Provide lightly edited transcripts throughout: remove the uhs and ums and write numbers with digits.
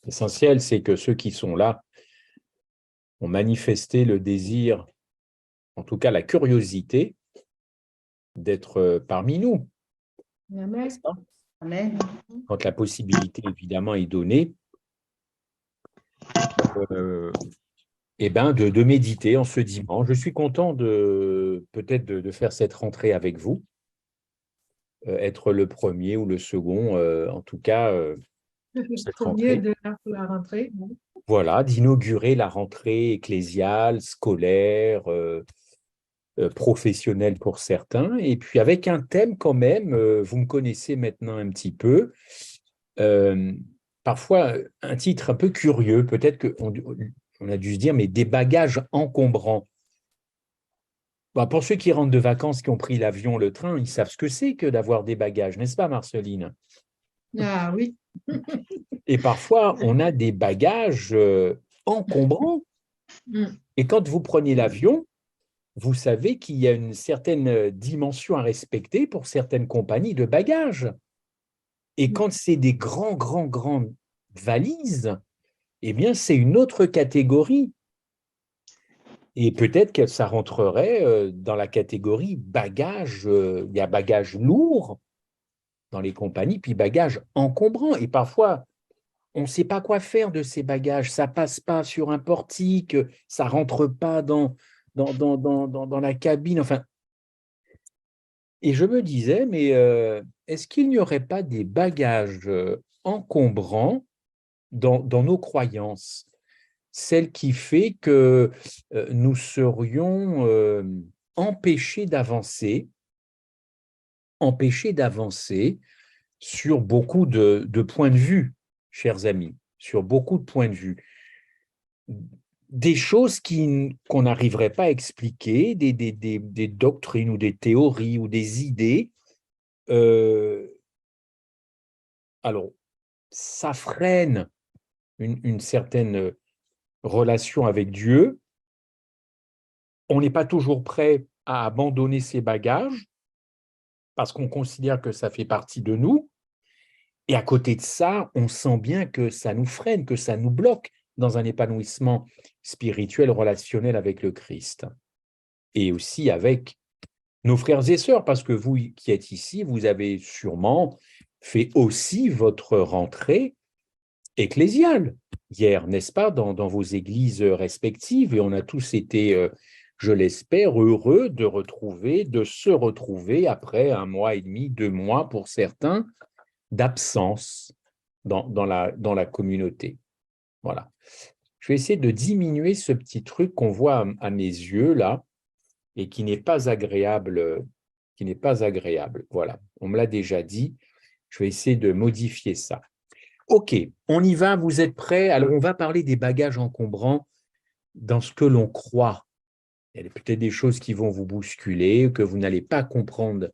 L'essentiel, c'est que ceux qui sont là ont manifesté le désir, en tout cas la curiosité, d'être parmi nous, n'est-ce pas? Amen. Quand la possibilité, évidemment, est donnée, de méditer en ce dimanche. Je suis content peut-être de faire cette rentrée avec vous, être le premier ou le second, en tout cas, cette Premier rentrée. de la rentrée. Voilà, d'inaugurer la rentrée ecclésiale, scolaire, professionnelle pour certains, et puis avec un thème quand même, vous me connaissez maintenant un petit peu, parfois un titre un peu curieux, peut-être qu'on a dû se dire, mais des bagages encombrants. Bah, pour ceux qui rentrent de vacances, qui ont pris l'avion, le train, ils savent ce que c'est que d'avoir des bagages, n'est-ce pas, Marceline? Ah oui. Et parfois, on a des bagages encombrants. Et quand vous prenez l'avion, vous savez qu'il y a une certaine dimension à respecter pour certaines compagnies de bagages. Et quand c'est des grandes valises, eh bien, c'est une autre catégorie. Et peut-être que ça rentrerait dans la catégorie bagages. Il y a bagages lourds dans les compagnies, puis bagages encombrants. Et parfois, on ne sait pas quoi faire de ces bagages. Ça passe pas sur un portique, ça rentre pas dans la cabine. Enfin, et je me disais, mais est-ce qu'il n'y aurait pas des bagages encombrants dans nos croyances, celle qui fait que nous serions empêchés d'avancer sur beaucoup de points de vue, chers amis, sur beaucoup de points de vue. Des choses qu'on n'arriverait pas à expliquer, des doctrines ou des théories ou des idées. Alors, ça freine une certaine relation avec Dieu. On n'est pas toujours prêt à abandonner ses bagages parce qu'on considère que ça fait partie de nous. Et à côté de ça, on sent bien que ça nous freine, que ça nous bloque dans un épanouissement spirituel, relationnel avec le Christ. Et aussi avec nos frères et sœurs, parce que vous qui êtes ici, vous avez sûrement fait aussi votre rentrée ecclésiale hier, n'est-ce pas, dans vos églises respectives. Et on a tous été, je l'espère, heureux de se retrouver après 1 mois et demi, 2 mois pour certains, d'absence dans la communauté. Voilà. Je vais essayer de diminuer ce petit truc qu'on voit à mes yeux là et qui n'est pas agréable, Voilà, on me l'a déjà dit. Je vais essayer de modifier ça. Ok, on y va, vous êtes prêts? Alors, on va parler des bagages encombrants dans ce que l'on croit. Il y a peut-être des choses qui vont vous bousculer, que vous n'allez pas comprendre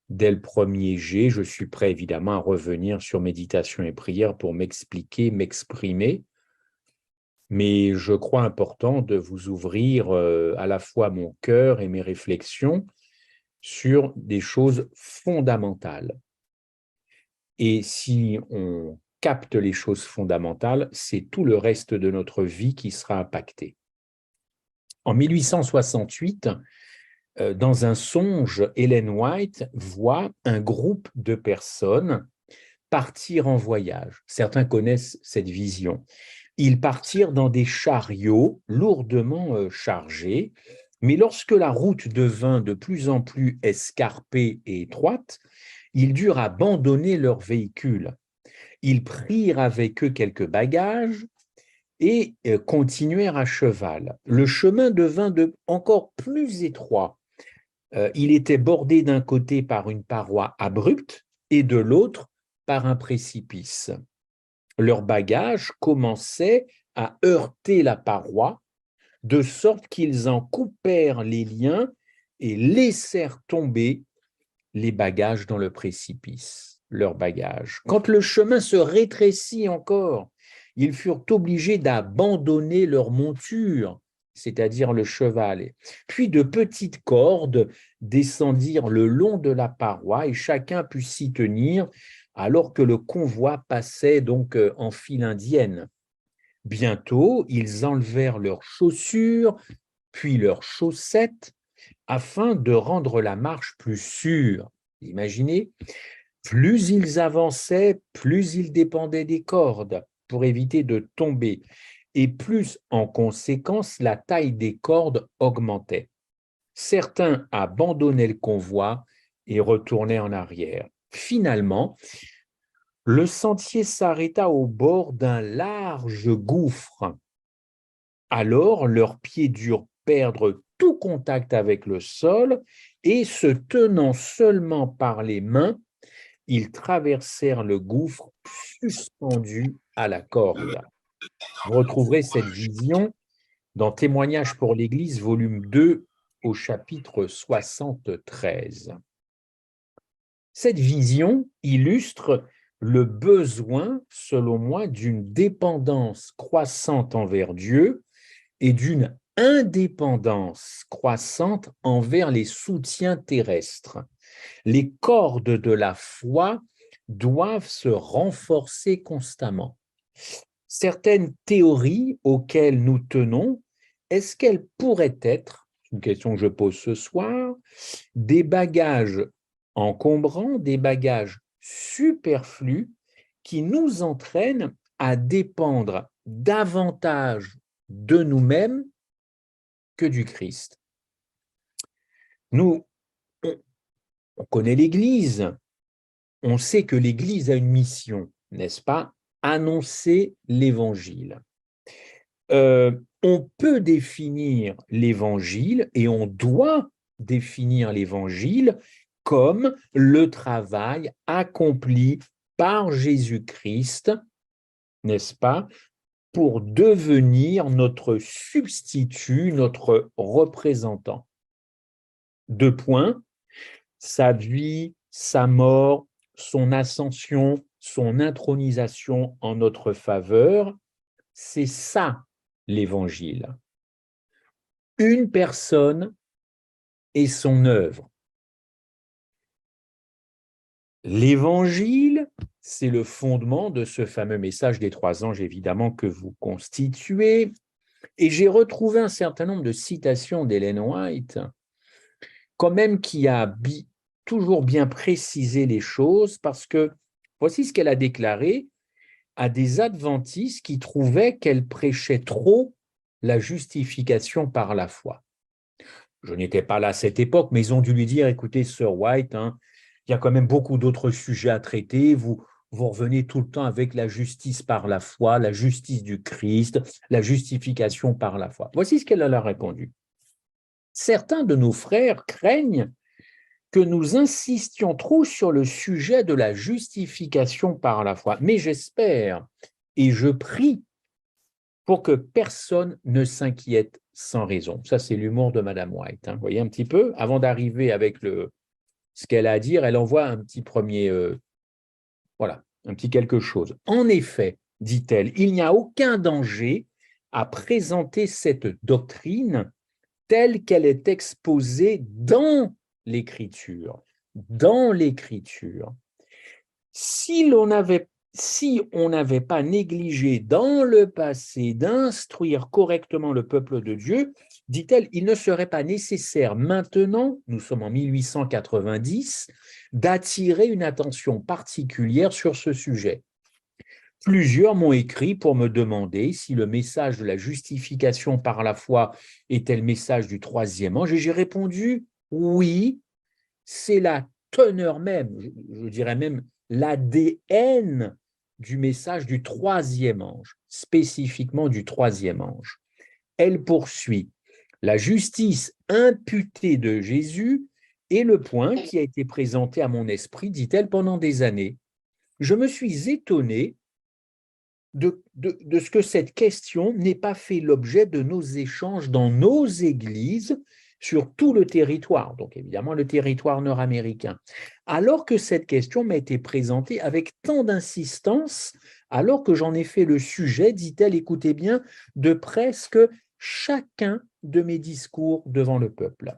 dès le premier jet. Je suis prêt, évidemment, à revenir sur méditation et prière pour m'expliquer, m'exprimer. Mais je crois important de vous ouvrir à la fois mon cœur et mes réflexions sur des choses fondamentales. Et si on capte les choses fondamentales, c'est tout le reste de notre vie qui sera impacté. En 1868, dans un songe, Ellen White voit un groupe de personnes partir en voyage. Certains connaissent cette vision. Ils partirent dans des chariots lourdement chargés, mais lorsque la route devint de plus en plus escarpée et étroite, ils durent abandonner leur véhicule. Ils prirent avec eux quelques bagages et continuèrent à cheval. Le chemin devint encore plus étroit. Il était bordé d'un côté par une paroi abrupte et de l'autre par un précipice. Leurs bagages commençaient à heurter la paroi, de sorte qu'ils en coupèrent les liens et laissèrent tomber les bagages dans le précipice, leurs bagages. Quand le chemin se rétrécit encore, ils furent obligés d'abandonner leur monture, c'est-à-dire le cheval. Puis de petites cordes descendirent le long de la paroi et chacun put s'y tenir alors que le convoi passait donc en file indienne. Bientôt, ils enlevèrent leurs chaussures, puis leurs chaussettes, afin de rendre la marche plus sûre. Imaginez, plus ils avançaient, plus ils dépendaient des cordes pour éviter de tomber, et plus, en conséquence, la taille des cordes augmentait. Certains abandonnaient le convoi et retournaient en arrière. Finalement, le sentier s'arrêta au bord d'un large gouffre. Alors, leurs pieds durent perdre tout contact avec le sol et, se tenant seulement par les mains, ils traversèrent le gouffre suspendus à la corde. Vous retrouverez cette vision dans Témoignages pour l'Église, volume 2, au chapitre 73. Cette vision illustre le besoin, selon moi, d'une dépendance croissante envers Dieu et d'une indépendance croissante envers les soutiens terrestres. Les cordes de la foi doivent se renforcer constamment. Certaines théories auxquelles nous tenons, est-ce qu'elles pourraient être, c'est une question que je pose ce soir, des bagages encombrants, des bagages superflus qui nous entraînent à dépendre davantage de nous-mêmes que du Christ? Nous, on connaît l'Église, on sait que l'Église a une mission, n'est-ce pas? Annoncer l'Évangile. On peut définir l'Évangile et on doit définir l'Évangile comme le travail accompli par Jésus-Christ, n'est-ce pas, pour devenir notre substitut, notre représentant. 2 points, sa vie, sa mort, son ascension, son intronisation en notre faveur, c'est ça l'Évangile. Une personne et son œuvre. L'Évangile, c'est le fondement de ce fameux message des 3 anges, évidemment, que vous constituez. Et j'ai retrouvé un certain nombre de citations d'Ellen White, quand même, qui a toujours bien précisé les choses, parce que voici ce qu'elle a déclaré à des adventistes qui trouvaient qu'elle prêchait trop la justification par la foi. Je n'étais pas là à cette époque, mais ils ont dû lui dire, écoutez, Sir White, il y a quand même beaucoup d'autres sujets à traiter, vous revenez tout le temps avec la justice par la foi, la justice du Christ, la justification par la foi. Voici ce qu'elle a répondu. Certains de nos frères craignent que nous insistions trop sur le sujet de la justification par la foi, mais j'espère et je prie pour que personne ne s'inquiète sans raison. Ça, c'est l'humour de Madame White. Vous voyez un petit peu, avant d'arriver avec ce qu'elle a à dire, elle envoie un petit premier, voilà, un petit quelque chose. En effet, dit-elle, il n'y a aucun danger à présenter cette doctrine telle qu'elle est exposée dans l'Écriture. Dans l'Écriture. Si on n'avait pas négligé dans le passé d'instruire correctement le peuple de Dieu, dit-elle, il ne serait pas nécessaire maintenant, nous sommes en 1890, d'attirer une attention particulière sur ce sujet. Plusieurs m'ont écrit pour me demander si le message de la justification par la foi était le message du 3e ange, et j'ai répondu oui, c'est la teneur même, je dirais même l'ADN du message du 3e ange, spécifiquement du 3e ange. Elle poursuit, la justice imputée de Jésus est le point qui a été présenté à mon esprit, dit-elle, pendant des années. Je me suis étonné de ce que cette question n'ait pas fait l'objet de nos échanges dans nos églises sur tout le territoire, donc évidemment le territoire nord-américain, alors que cette question m'a été présentée avec tant d'insistance, alors que j'en ai fait le sujet, dit-elle, écoutez bien, de presque chacun de mes discours devant le peuple.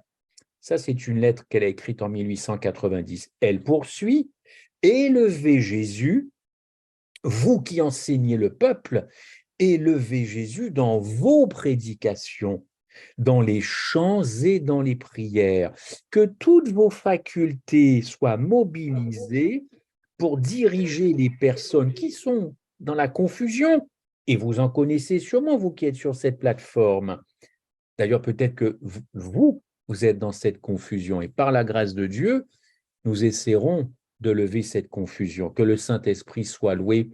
Ça, c'est une lettre qu'elle a écrite en 1890. Elle poursuit, Élevez Jésus, vous qui enseignez le peuple, élevez Jésus dans vos prédications, dans les chants et dans les prières, que toutes vos facultés soient mobilisées pour diriger les personnes qui sont dans la confusion, et vous en connaissez sûrement, vous qui êtes sur cette plateforme. D'ailleurs, peut-être que vous êtes dans cette confusion, et par la grâce de Dieu, nous essaierons de lever cette confusion. Que le Saint-Esprit soit loué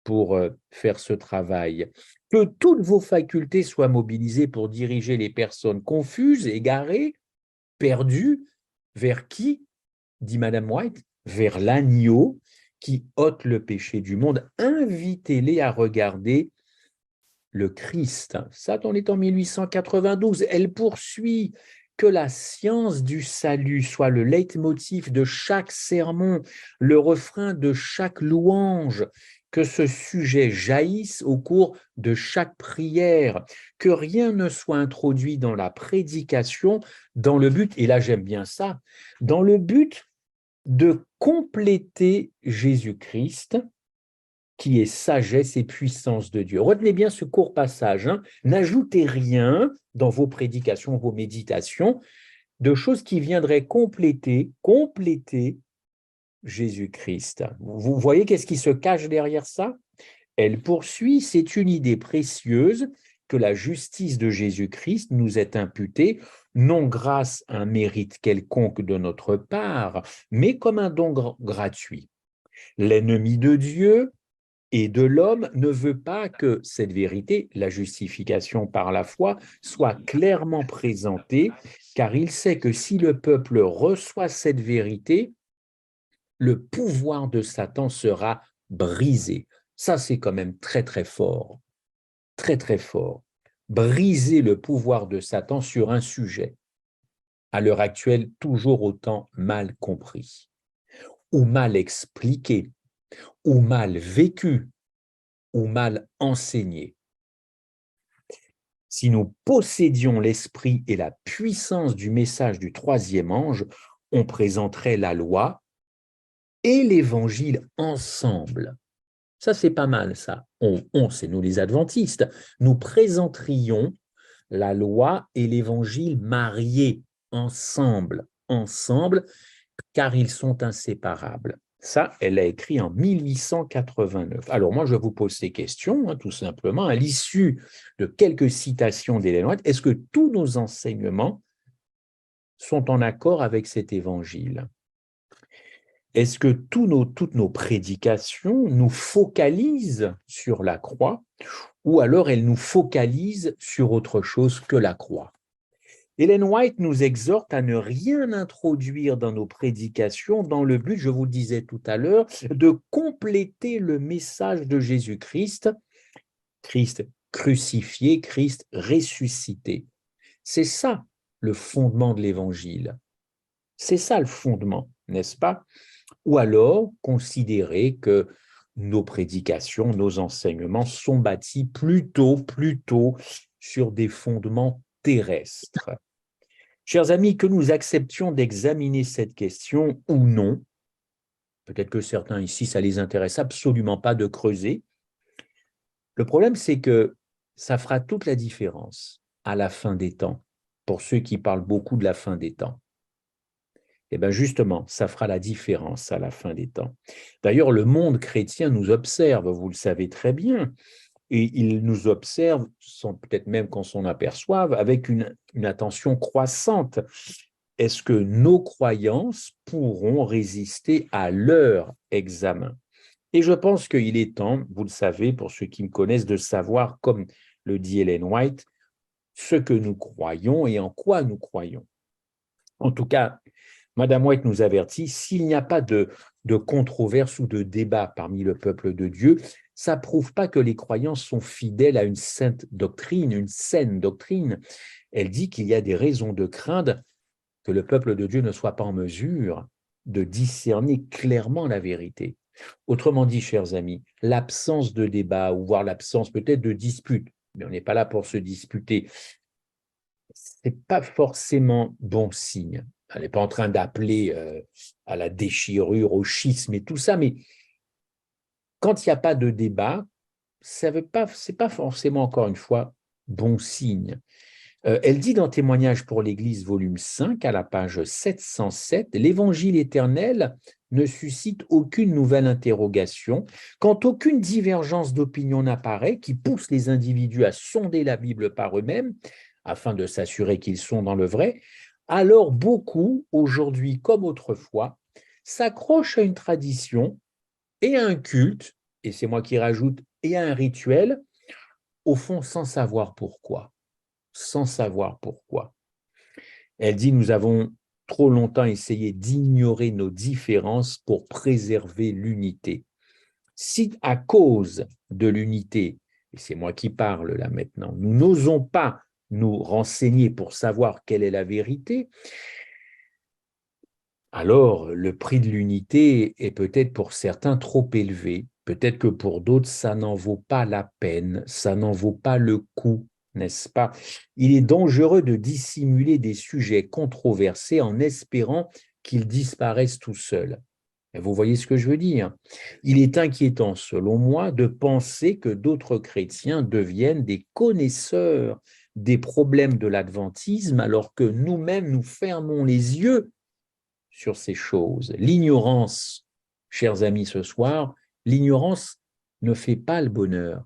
pour faire ce travail. Que toutes vos facultés soient mobilisées pour diriger les personnes confuses, égarées, perdues. Vers qui, dit Madame White? Vers l'agneau qui ôte le péché du monde. Invitez-les à regarder le Christ. Ça, on est en 1892. Elle poursuit que la science du salut soit le leitmotiv de chaque sermon, le refrain de chaque louange, que ce sujet jaillisse au cours de chaque prière, que rien ne soit introduit dans la prédication dans le but, et là j'aime bien ça, dans le but de compléter Jésus-Christ, qui est sagesse et puissance de Dieu. Retenez bien ce court passage, hein. N'ajoutez rien dans vos prédications, vos méditations, de choses qui viendraient compléter Jésus-Christ. Vous voyez qu'est-ce qui se cache derrière ça? Elle poursuit, c'est une idée précieuse que la justice de Jésus-Christ nous est imputée, non grâce à un mérite quelconque de notre part, mais comme un don gratuit. L'ennemi de Dieu et de l'homme ne veut pas que cette vérité, la justification par la foi, soit clairement présentée, car il sait que si le peuple reçoit cette vérité, le pouvoir de Satan sera brisé. Ça, c'est quand même très, très fort. Très, très fort. Briser le pouvoir de Satan sur un sujet, à l'heure actuelle, toujours autant mal compris, ou mal expliqué, ou mal vécu, ou mal enseigné. Si nous possédions l'esprit et la puissance du message du troisième ange, on présenterait la loi et l'évangile ensemble. Ça, c'est pas mal, ça. C'est nous les adventistes. Nous présenterions la loi et l'évangile mariés ensemble, car ils sont inséparables. Ça, elle l'a écrit en 1889. Alors moi, je vous pose ces questions, hein, tout simplement, à l'issue de quelques citations d'Ellen White. Est-ce que tous nos enseignements sont en accord avec cet évangile? Est-ce que toutes nos prédications nous focalisent sur la croix, ou alors elles nous focalisent sur autre chose que la croix? Ellen White nous exhorte à ne rien introduire dans nos prédications dans le but, je vous le disais tout à l'heure, de compléter le message de Jésus-Christ, Christ crucifié, Christ ressuscité. C'est ça le fondement de l'Évangile. C'est ça le fondement, n'est-ce pas? Ou alors considérer que nos prédications, nos enseignements sont bâtis plutôt sur des fondements terrestres. Chers amis, que nous acceptions d'examiner cette question ou non, peut-être que certains ici, ça ne les intéresse absolument pas de creuser. Le problème, c'est que ça fera toute la différence à la fin des temps, pour ceux qui parlent beaucoup de la fin des temps. Eh bien justement, ça fera la différence à la fin des temps. D'ailleurs, le monde chrétien nous observe, vous le savez très bien, et il nous observe, sans peut-être même qu'on s'en aperçoive, avec une attention croissante. Est-ce que nos croyances pourront résister à leur examen? Et je pense qu'il est temps, vous le savez, pour ceux qui me connaissent, de savoir, comme le dit Ellen White, ce que nous croyons et en quoi nous croyons. En tout cas, Madame White nous avertit, s'il n'y a pas de controverse ou de débat parmi le peuple de Dieu, ça ne prouve pas que les croyants sont fidèles à une sainte doctrine, une saine doctrine. Elle dit qu'il y a des raisons de craindre que le peuple de Dieu ne soit pas en mesure de discerner clairement la vérité. Autrement dit, chers amis, l'absence de débat, ou voire l'absence peut-être de dispute, mais on n'est pas là pour se disputer, ce n'est pas forcément bon signe. Elle n'est pas en train d'appeler à la déchirure, au schisme et tout ça, mais quand il n'y a pas de débat, ce n'est pas forcément, encore une fois, bon signe. Elle dit dans Témoignages pour l'Église, volume 5, à la page 707, « L'Évangile éternel ne suscite aucune nouvelle interrogation, quand aucune divergence d'opinion n'apparaît qui pousse les individus à sonder la Bible par eux-mêmes, afin de s'assurer qu'ils sont dans le vrai, alors beaucoup, aujourd'hui comme autrefois, s'accrochent à une tradition et à un culte, et c'est moi qui rajoute, et à un rituel, au fond sans savoir pourquoi. Sans savoir pourquoi. » Elle dit, nous avons trop longtemps essayé d'ignorer nos différences pour préserver l'unité. Si à cause de l'unité, et c'est moi qui parle là maintenant, nous n'osons pas nous renseigner pour savoir quelle est la vérité, alors le prix de l'unité est peut-être pour certains trop élevé. Peut-être que pour d'autres, ça n'en vaut pas la peine, ça n'en vaut pas le coup, n'est-ce pas? Il est dangereux de dissimuler des sujets controversés en espérant qu'ils disparaissent tout seuls. Vous voyez ce que je veux dire? Il est inquiétant, selon moi, de penser que d'autres chrétiens deviennent des connaisseurs des problèmes de l'adventisme alors que nous-mêmes nous fermons les yeux sur ces choses. L'ignorance, chers amis, ce soir, l'ignorance ne fait pas le bonheur.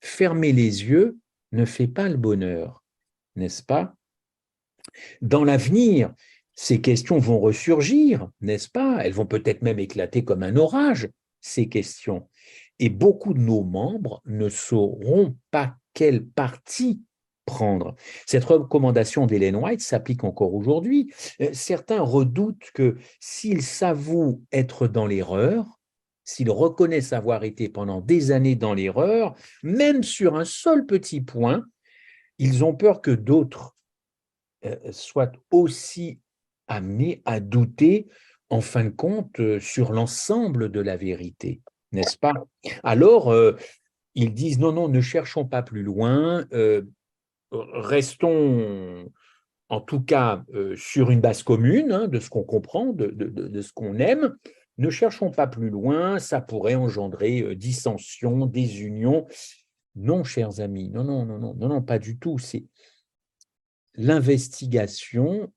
Fermer les yeux ne fait pas le bonheur, n'est-ce pas? Dans l'avenir, ces questions vont ressurgir, n'est-ce pas? Elles vont peut-être même éclater comme un orage, ces questions. Et beaucoup de nos membres ne sauront pas quelle partie prendre. Cette recommandation d'Ellen White s'applique encore aujourd'hui. Certains redoutent que s'ils s'avouent être dans l'erreur, s'ils reconnaissent avoir été pendant des années dans l'erreur, même sur un seul petit point, ils ont peur que d'autres soient aussi amenés à douter, en fin de compte, sur l'ensemble de la vérité, n'est-ce pas? Alors, ils disent non, non, ne cherchons pas plus loin, restons en tout cas sur une base commune, hein, de ce qu'on comprend, de ce qu'on aime. Ne cherchons pas plus loin, ça pourrait engendrer dissension, désunion. Non, chers amis, non, non, non, non, non, non, pas du tout. C'est l'investigation,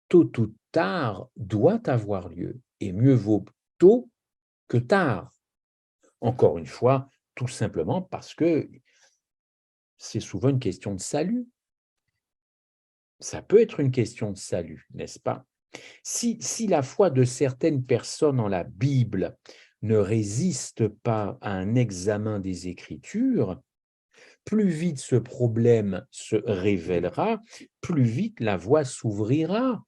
tôt ou tard, doit avoir lieu. Et mieux vaut tôt que tard. Encore une fois, tout simplement parce que c'est souvent une question de salut. Ça peut être une question de salut, n'est-ce pas? Si la foi de certaines personnes en la Bible ne résiste pas à un examen des Écritures, plus vite ce problème se révélera, plus vite la voie s'ouvrira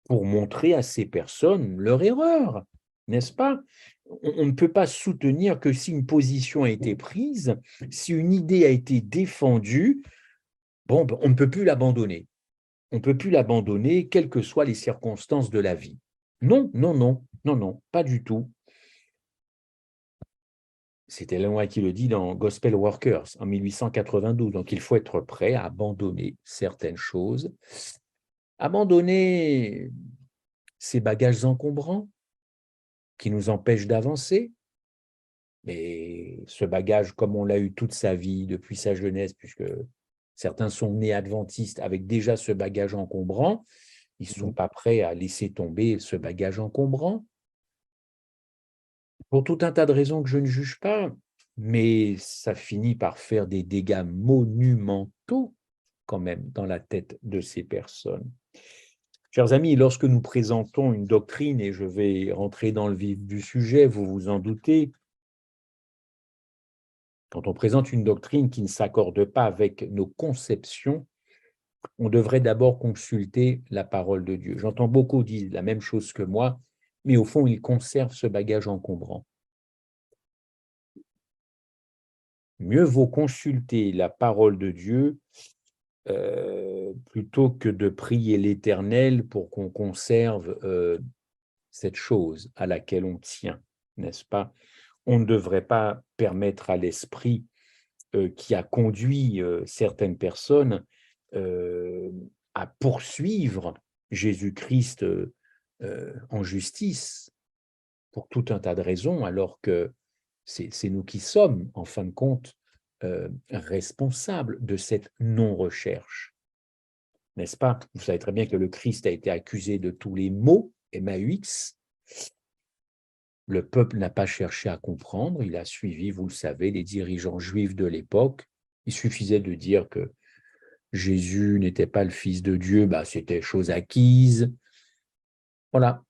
pour montrer à ces personnes leur erreur, n'est-ce pas? On ne peut pas soutenir que si une position a été prise, si une idée a été défendue, bon, on ne peut plus l'abandonner. On ne peut plus l'abandonner, quelles que soient les circonstances de la vie. Non, non, non, non, non, pas du tout. C'était Ellen White qui le dit dans Gospel Workers en 1892. Donc, il faut être prêt à abandonner certaines choses, abandonner ces bagages encombrants qui nous empêchent d'avancer. Mais ce bagage, comme on l'a eu toute sa vie, depuis sa jeunesse, puisque certains sont nés adventistes avec déjà ce bagage encombrant, ils ne sont pas prêts à laisser tomber ce bagage encombrant. Pour tout un tas de raisons que je ne juge pas, mais ça finit par faire des dégâts monumentaux quand même dans la tête de ces personnes. Chers amis, lorsque nous présentons une doctrine, et je vais rentrer dans le vif du sujet, vous vous en doutez, quand on présente une doctrine qui ne s'accorde pas avec nos conceptions, on devrait d'abord consulter la parole de Dieu. J'entends beaucoup dire la même chose que moi, mais au fond, ils conservent ce bagage encombrant. Mieux vaut consulter la parole de Dieu plutôt que de prier l'Éternel pour qu'on conserve cette chose à laquelle on tient, n'est-ce pas? On ne devrait pas permettre à l'esprit qui a conduit certaines personnes à poursuivre Jésus-Christ en justice pour tout un tas de raisons, alors que c'est nous qui sommes, en fin de compte, responsables de cette non-recherche. N'est-ce pas? Vous savez très bien que le Christ a été accusé de tous les maux, MAUX. Le peuple n'a pas cherché à comprendre, il a suivi, vous le savez, les dirigeants juifs de l'époque. Il suffisait de dire que Jésus n'était pas le Fils de Dieu, c'était chose acquise. Voilà.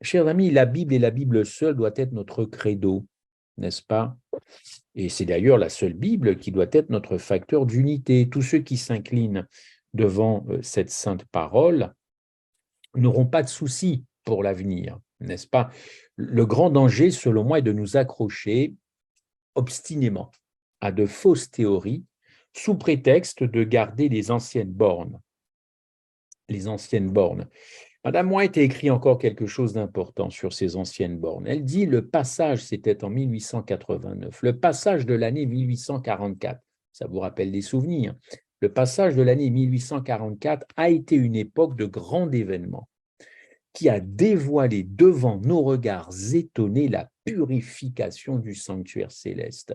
Chers amis, la Bible et la Bible seule doit être notre credo, n'est-ce pas? Et c'est d'ailleurs la seule Bible qui doit être notre facteur d'unité. Tous ceux qui s'inclinent devant cette sainte parole n'auront pas de soucis pour l'avenir, n'est-ce pas? Le grand danger, selon moi, est de nous accrocher obstinément à de fausses théories sous prétexte de garder les anciennes bornes. Les anciennes bornes. Madame White a écrit encore quelque chose d'important sur ces anciennes bornes. Elle dit le passage, c'était en 1889, le passage de l'année 1844, ça vous rappelle des souvenirs, le passage de l'année 1844 a été une époque de grand événement qui a dévoilé devant nos regards étonnés la purification du sanctuaire céleste,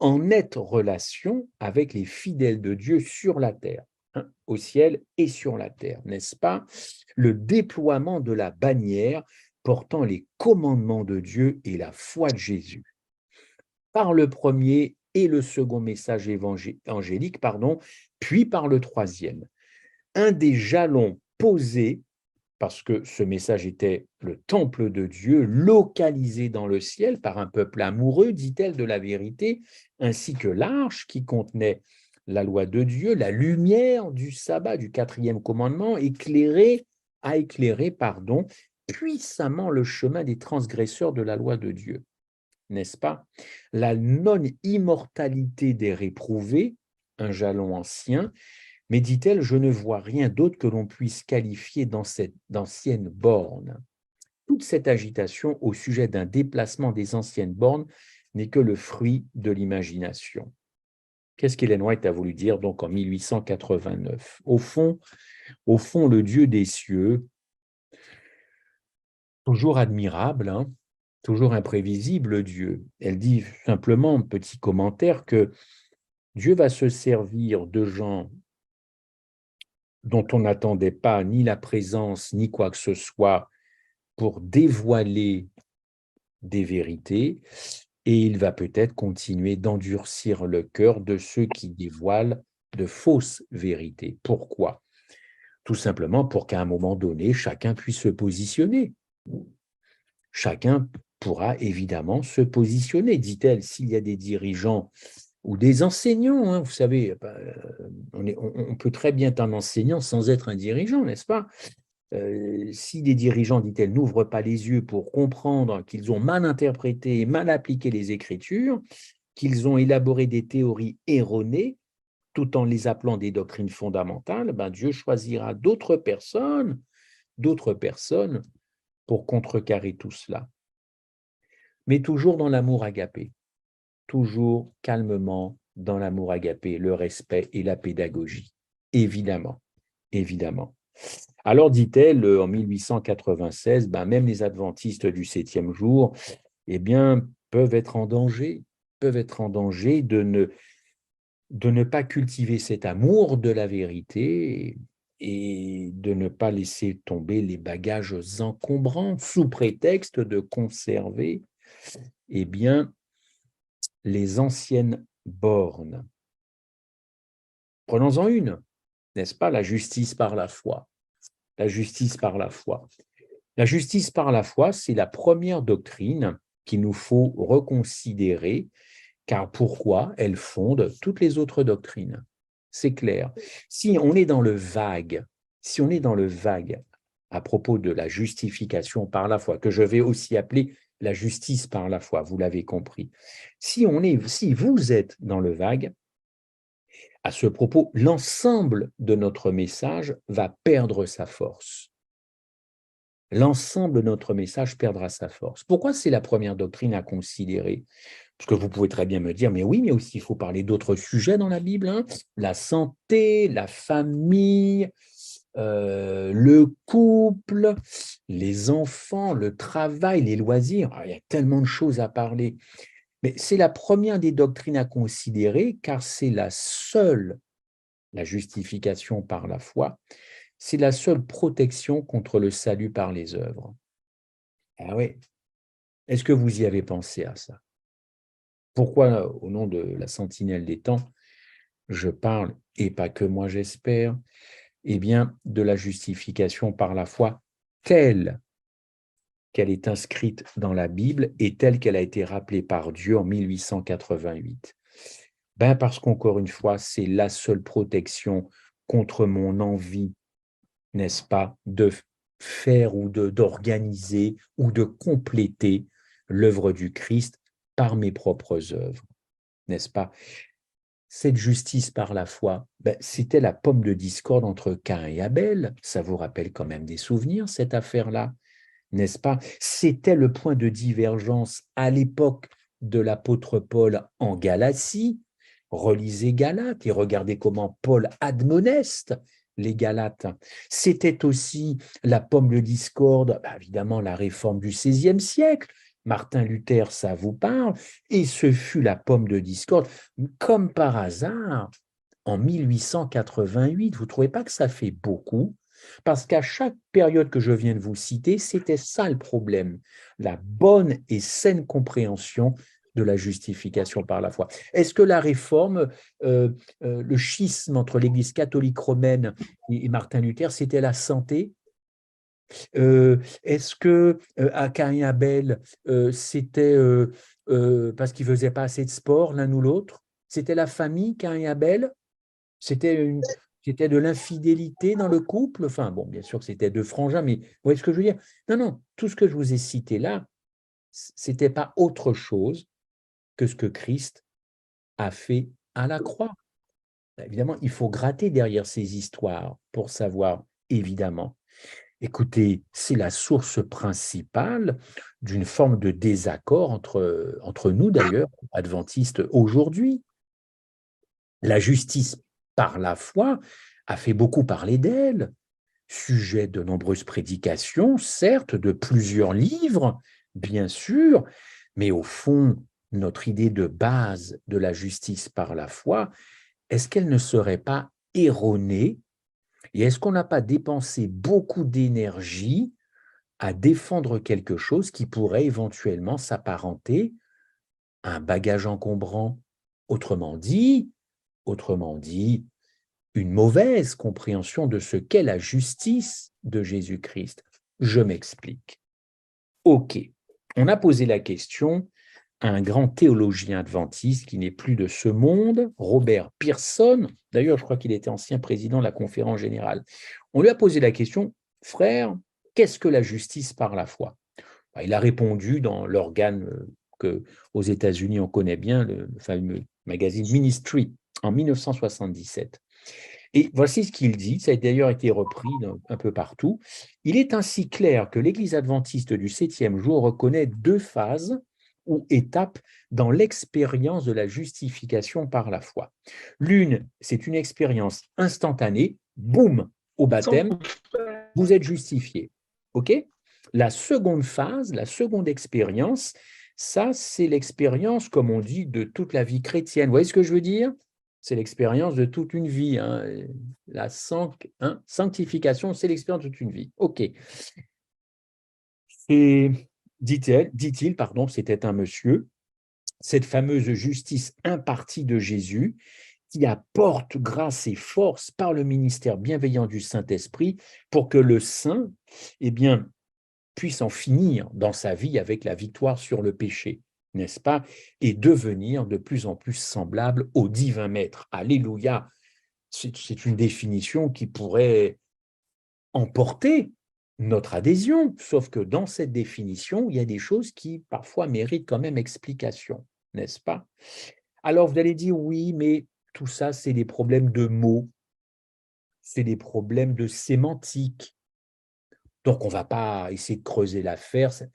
en nette relation avec les fidèles de Dieu sur la terre, au ciel et sur la terre, n'est-ce pas? Le déploiement de la bannière portant les commandements de Dieu et la foi de Jésus. Par le premier et le second message angélique, puis par le troisième. Un des jalons posés, parce que ce message était le temple de Dieu, localisé dans le ciel par un peuple amoureux, dit-elle, de la vérité, ainsi que l'arche qui contenait la loi de Dieu, la lumière du sabbat, du quatrième commandement, a éclairé puissamment le chemin des transgresseurs de la loi de Dieu. N'est-ce pas? La non-immortalité des réprouvés, un jalon ancien, mais dit-elle, je ne vois rien d'autre que l'on puisse qualifier dans cette d'ancienne borne. Toute cette agitation au sujet d'un déplacement des anciennes bornes n'est que le fruit de l'imagination. Qu'est-ce qu'Ellen White a voulu dire donc en 1889? Au fond, le Dieu des cieux, toujours admirable, toujours imprévisible Dieu. Elle dit simplement, petit commentaire, que Dieu va se servir de gens dont on n'attendait pas ni la présence, ni quoi que ce soit pour dévoiler des vérités, et il va peut-être continuer d'endurcir le cœur de ceux qui dévoilent de fausses vérités. Pourquoi? Tout simplement pour qu'à un moment donné, chacun puisse se positionner. Chacun pourra évidemment se positionner, dit-elle, s'il y a des dirigeants ou des enseignants, vous savez, on peut très bien être un enseignant sans être un dirigeant, n'est-ce pas? Si des dirigeants, dit-elle, n'ouvrent pas les yeux pour comprendre qu'ils ont mal interprété et mal appliqué les Écritures, qu'ils ont élaboré des théories erronées, tout en les appelant des doctrines fondamentales, Dieu choisira d'autres personnes pour contrecarrer tout cela. Mais toujours dans l'amour agapé, toujours calmement dans l'amour agapé, le respect et la pédagogie, évidemment. Alors, dit-elle, en 1896, même les adventistes du 7e jour, peuvent être en danger de ne pas cultiver cet amour de la vérité et de ne pas laisser tomber les bagages encombrants sous prétexte de conserver, les anciennes bornes. Prenons-en une, n'est-ce pas? La justice par la foi. La justice par la foi. La justice par la foi, c'est la première doctrine qu'il nous faut reconsidérer, car pourquoi elle fonde toutes les autres doctrines. C'est clair. Si on est dans le vague à propos de la justification par la foi, que je vais aussi appeler la justice par la foi, vous l'avez compris. Si vous êtes dans le vague, à ce propos, l'ensemble de notre message va perdre sa force. L'ensemble de notre message perdra sa force. Pourquoi c'est la première doctrine à considérer? Parce que vous pouvez très bien me dire, mais oui, mais aussi il faut parler d'autres sujets dans la Bible, la santé, la famille, le couple, les enfants, le travail, les loisirs. Il y a tellement de choses à parler. Mais c'est la première des doctrines à considérer car c'est la justification par la foi, c'est la seule protection contre le salut par les œuvres. Ah oui. Est-ce que vous y avez pensé à ça? Pourquoi, au nom de la sentinelle des temps, je parle, et pas que moi j'espère, eh bien, de la justification par la foi telle qu'elle est inscrite dans la Bible et telle qu'elle a été rappelée par Dieu en 1888. Ben parce qu'encore une fois, c'est la seule protection contre mon envie, n'est-ce pas, de faire ou d'organiser ou de compléter l'œuvre du Christ par mes propres œuvres, n'est-ce pas? Cette justice par la foi, ben, c'était la pomme de discorde entre Caïn et Abel. Ça vous rappelle quand même des souvenirs, cette affaire-là, n'est-ce pas? C'était le point de divergence à l'époque de l'apôtre Paul en Galatie. Relisez Galates et regardez comment Paul admoneste les Galates. C'était aussi la pomme de discorde, bah, évidemment la réforme du XVIe siècle. Martin Luther, ça vous parle, et ce fut la pomme de discorde, comme par hasard, en 1888. Vous ne trouvez pas que ça fait beaucoup? Parce qu'à chaque période que je viens de vous citer, c'était ça le problème, la bonne et saine compréhension de la justification par la foi. Est-ce que la réforme, le schisme entre l'Église catholique romaine et Martin Luther, c'était la santé? Est-ce que à Caïn et Abel, c'était parce qu'ils ne faisaient pas assez de sport l'un ou l'autre? C'était la famille, Caïn et Abel? C'était de l'infidélité dans le couple? Enfin, bon, bien sûr que c'était deux frangins, mais vous voyez ce que je veux dire? Non, non, tout ce que je vous ai cité là, c'était pas autre chose que ce que Christ a fait à la croix. Évidemment, il faut gratter derrière ces histoires pour savoir, évidemment. Écoutez, c'est la source principale d'une forme de désaccord entre nous, d'ailleurs, adventistes aujourd'hui. La justice par la foi a fait beaucoup parler d'elle, sujet de nombreuses prédications, certes, de plusieurs livres, bien sûr, mais au fond, notre idée de base de la justice par la foi, est-ce qu'elle ne serait pas erronée et est-ce qu'on n'a pas dépensé beaucoup d'énergie à défendre quelque chose qui pourrait éventuellement s'apparenter à un bagage encombrant? Autrement dit, une mauvaise compréhension de ce qu'est la justice de Jésus-Christ. Je m'explique. OK, on a posé la question à un grand théologien adventiste qui n'est plus de ce monde, Robert Pearson. D'ailleurs, je crois qu'il était ancien président de la Conférence générale. On lui a posé la question, frère, qu'est-ce que la justice par la foi? Il a répondu dans l'organe que aux États-Unis on connaît bien, le fameux magazine Ministry, en 1977. Et voici ce qu'il dit, ça a d'ailleurs été repris un peu partout. Il est ainsi clair que l'Église adventiste du 7e jour reconnaît deux phases ou étapes dans l'expérience de la justification par la foi. L'une, c'est une expérience instantanée, boum, au baptême, vous êtes justifié. OK? La seconde phase, la seconde expérience, ça, c'est l'expérience, comme on dit, de toute la vie chrétienne. Vous voyez ce que je veux dire? C'est l'expérience de toute une vie. Hein. La sanctification, c'est l'expérience de toute une vie. OK. Et dit-il, pardon, c'était un monsieur, cette fameuse justice impartie de Jésus qui apporte grâce et force par le ministère bienveillant du Saint-Esprit pour que le saint, eh bien, puisse en finir dans sa vie avec la victoire sur le péché, n'est-ce pas? Et devenir de plus en plus semblable au divin maître. Alléluia! C'est une définition qui pourrait emporter notre adhésion, sauf que dans cette définition, il y a des choses qui parfois méritent quand même explication, n'est-ce pas? Alors vous allez dire oui, mais tout ça, c'est des problèmes de mots, c'est des problèmes de sémantique. Donc on ne va pas essayer de creuser l'affaire. Ce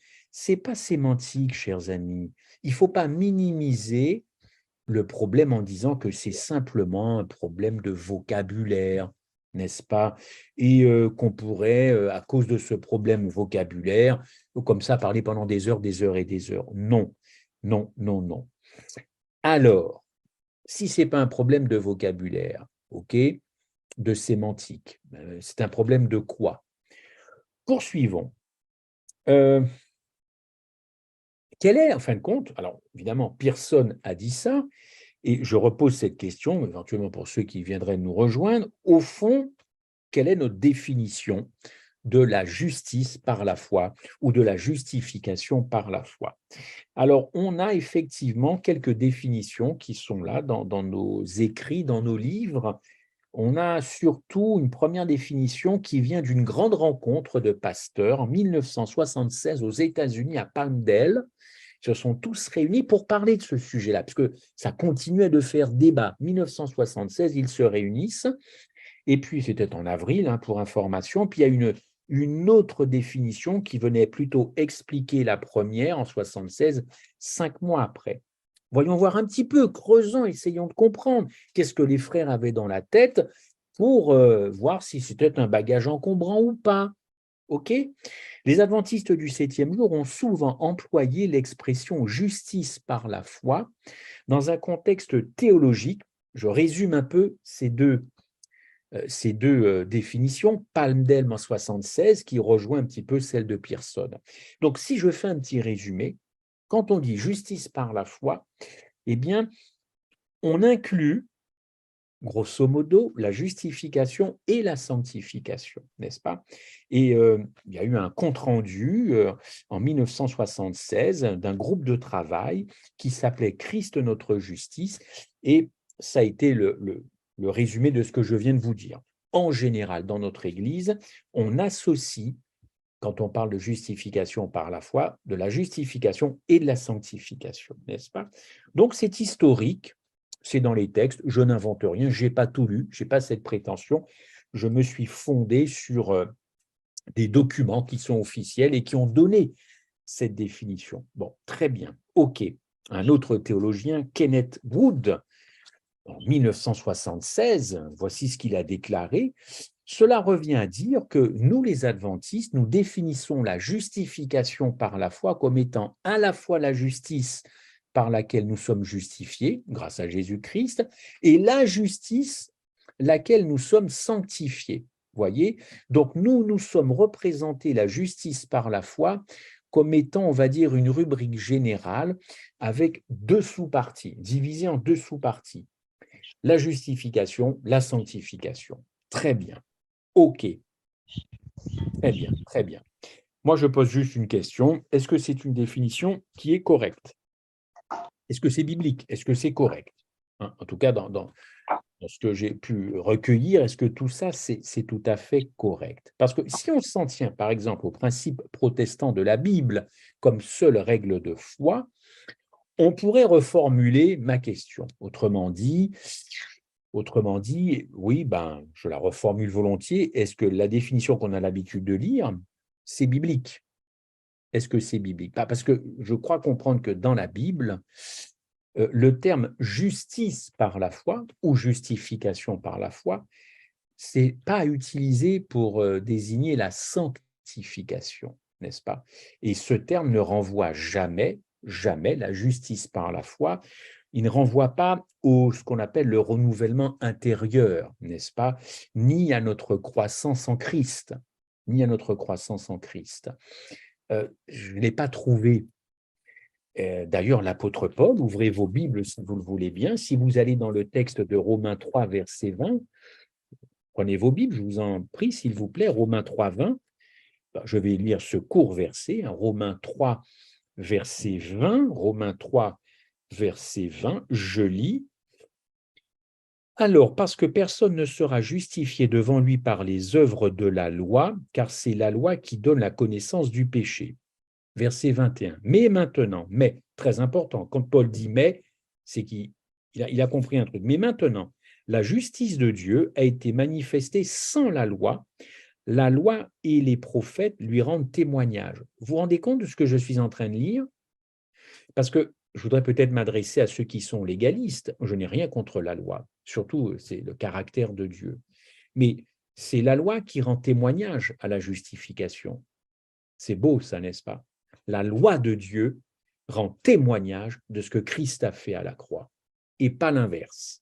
n'est pas sémantique, chers amis. Il ne faut pas minimiser le problème en disant que c'est simplement un problème de vocabulaire, n'est-ce pas? Et qu'on pourrait, à cause de ce problème vocabulaire, comme ça, parler pendant des heures et des heures. Non, non, non, non. Alors, si ce n'est pas un problème de vocabulaire, ok, de sémantique, c'est un problème de quoi? Poursuivons. Quel est, en fin de compte, alors évidemment, Pearson a dit ça, et je repose cette question, éventuellement pour ceux qui viendraient nous rejoindre, au fond, quelle est notre définition de la justice par la foi ou de la justification par la foi? Alors, on a effectivement quelques définitions qui sont là dans nos écrits, dans nos livres. On a surtout une première définition qui vient d'une grande rencontre de pasteurs en 1976 aux États-Unis à Palmdale. Ils se sont tous réunis pour parler de ce sujet-là, parce que ça continuait de faire débat. 1976, ils se réunissent, et puis c'était en avril, pour information, puis il y a une autre définition qui venait plutôt expliquer la première en 76, 5 mois après. Voyons voir un petit peu, creusons, essayons de comprendre qu'est-ce que les frères avaient dans la tête pour voir si c'était un bagage encombrant ou pas. OK? Les adventistes du 7e jour ont souvent employé l'expression justice par la foi dans un contexte théologique. Je résume un peu ces deux définitions, Palmdale en 76, qui rejoint un petit peu celle de Pearson. Donc, si je fais un petit résumé, quand on dit justice par la foi, eh bien, on inclut, grosso modo, la justification et la sanctification, n'est-ce pas? Et il y a eu un compte-rendu en 1976 d'un groupe de travail qui s'appelait Christ notre justice, et ça a été le résumé de ce que je viens de vous dire. En général, dans notre Église, on associe, quand on parle de justification par la foi, de la justification et de la sanctification, n'est-ce pas? Donc, c'est historique, c'est dans les textes, je n'invente rien, je n'ai pas tout lu, je n'ai pas cette prétention, je me suis fondé sur des documents qui sont officiels et qui ont donné cette définition. Bon, très bien, ok. Un autre théologien, Kenneth Wood, en 1976, voici ce qu'il a déclaré: cela revient à dire que nous, les adventistes, nous définissons la justification par la foi comme étant à la fois la justice par laquelle nous sommes justifiés grâce à Jésus-Christ et la justice laquelle nous sommes sanctifiés. Voyez, donc nous sommes représentés la justice par la foi comme étant, on va dire, une rubrique générale avec deux sous-parties, divisée en deux sous-parties: la justification, la sanctification. Très bien. OK. Très bien, très bien. Moi, je pose juste une question. Est-ce que c'est une définition qui est correcte? Est-ce que c'est biblique? Est-ce que c'est correct? En tout cas, dans ce que j'ai pu recueillir, est-ce que tout ça, c'est tout à fait correct? Parce que si on s'en tient, par exemple, au principe protestant de la Bible comme seule règle de foi, on pourrait reformuler ma question. Autrement dit, oui, je la reformule volontiers. Est-ce que la définition qu'on a l'habitude de lire, c'est biblique? Est-ce que c'est biblique? Parce que je crois comprendre que dans la Bible, le terme justice par la foi ou justification par la foi, c'est pas utilisé pour désigner la sanctification, n'est-ce pas? Et ce terme ne renvoie jamais, jamais, la justice par la foi, il ne renvoie pas ce qu'on appelle le renouvellement intérieur, n'est-ce pas? Ni à notre croissance en Christ, ni à notre croissance en Christ. Je ne l'ai pas trouvé. D'ailleurs, l'apôtre Paul, ouvrez vos Bibles si vous le voulez bien, si vous allez dans le texte de Romains 3, verset 20, prenez vos Bibles, je vous en prie, s'il vous plaît, Romains 3, 20. Je vais lire ce court verset, Romains 3, verset 20. Romains 3, verset 20, je lis: alors, parce que personne ne sera justifié devant lui par les œuvres de la loi, car c'est la loi qui donne la connaissance du péché. Verset 21. Mais maintenant, mais, très important, quand Paul dit mais, c'est qu'il a compris un truc. Mais maintenant, la justice de Dieu a été manifestée sans la loi et les prophètes lui rendent témoignage. Vous vous rendez compte de ce que je suis en train de lire? Parce que je voudrais peut-être m'adresser à ceux qui sont légalistes. Je n'ai rien contre la loi, surtout c'est le caractère de Dieu. Mais C'est la loi qui rend témoignage à la justification. C'est beau ça, n'est-ce pas? La loi de Dieu rend témoignage de ce que Christ a fait à la croix, et pas l'inverse.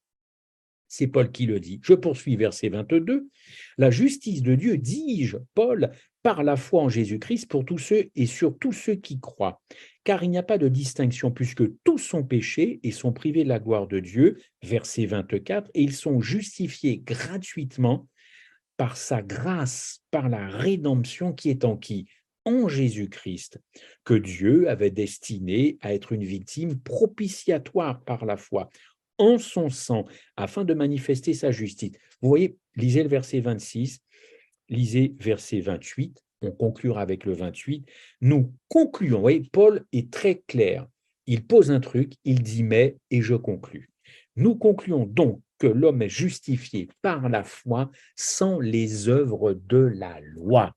C'est Paul qui le dit. Je poursuis verset 22. La justice de Dieu, dis-je, Paul, par la foi en Jésus-Christ pour tous ceux et sur tous ceux qui croient. Car il n'y a pas de distinction puisque tous sont péchés et sont privés de la gloire de Dieu, verset 24, et ils sont justifiés gratuitement par sa grâce, par la rédemption qui est en qui? En Jésus-Christ, que Dieu avait destiné à être une victime propitiatoire par la foi, en son sang, afin de manifester sa justice. Vous voyez, lisez le verset 26, lisez verset 28, on conclura avec le 28. Nous concluons, vous voyez, Paul est très clair. Il pose un truc, il dit mais, et je conclus. Nous concluons donc que l'homme est justifié par la foi sans les œuvres de la loi.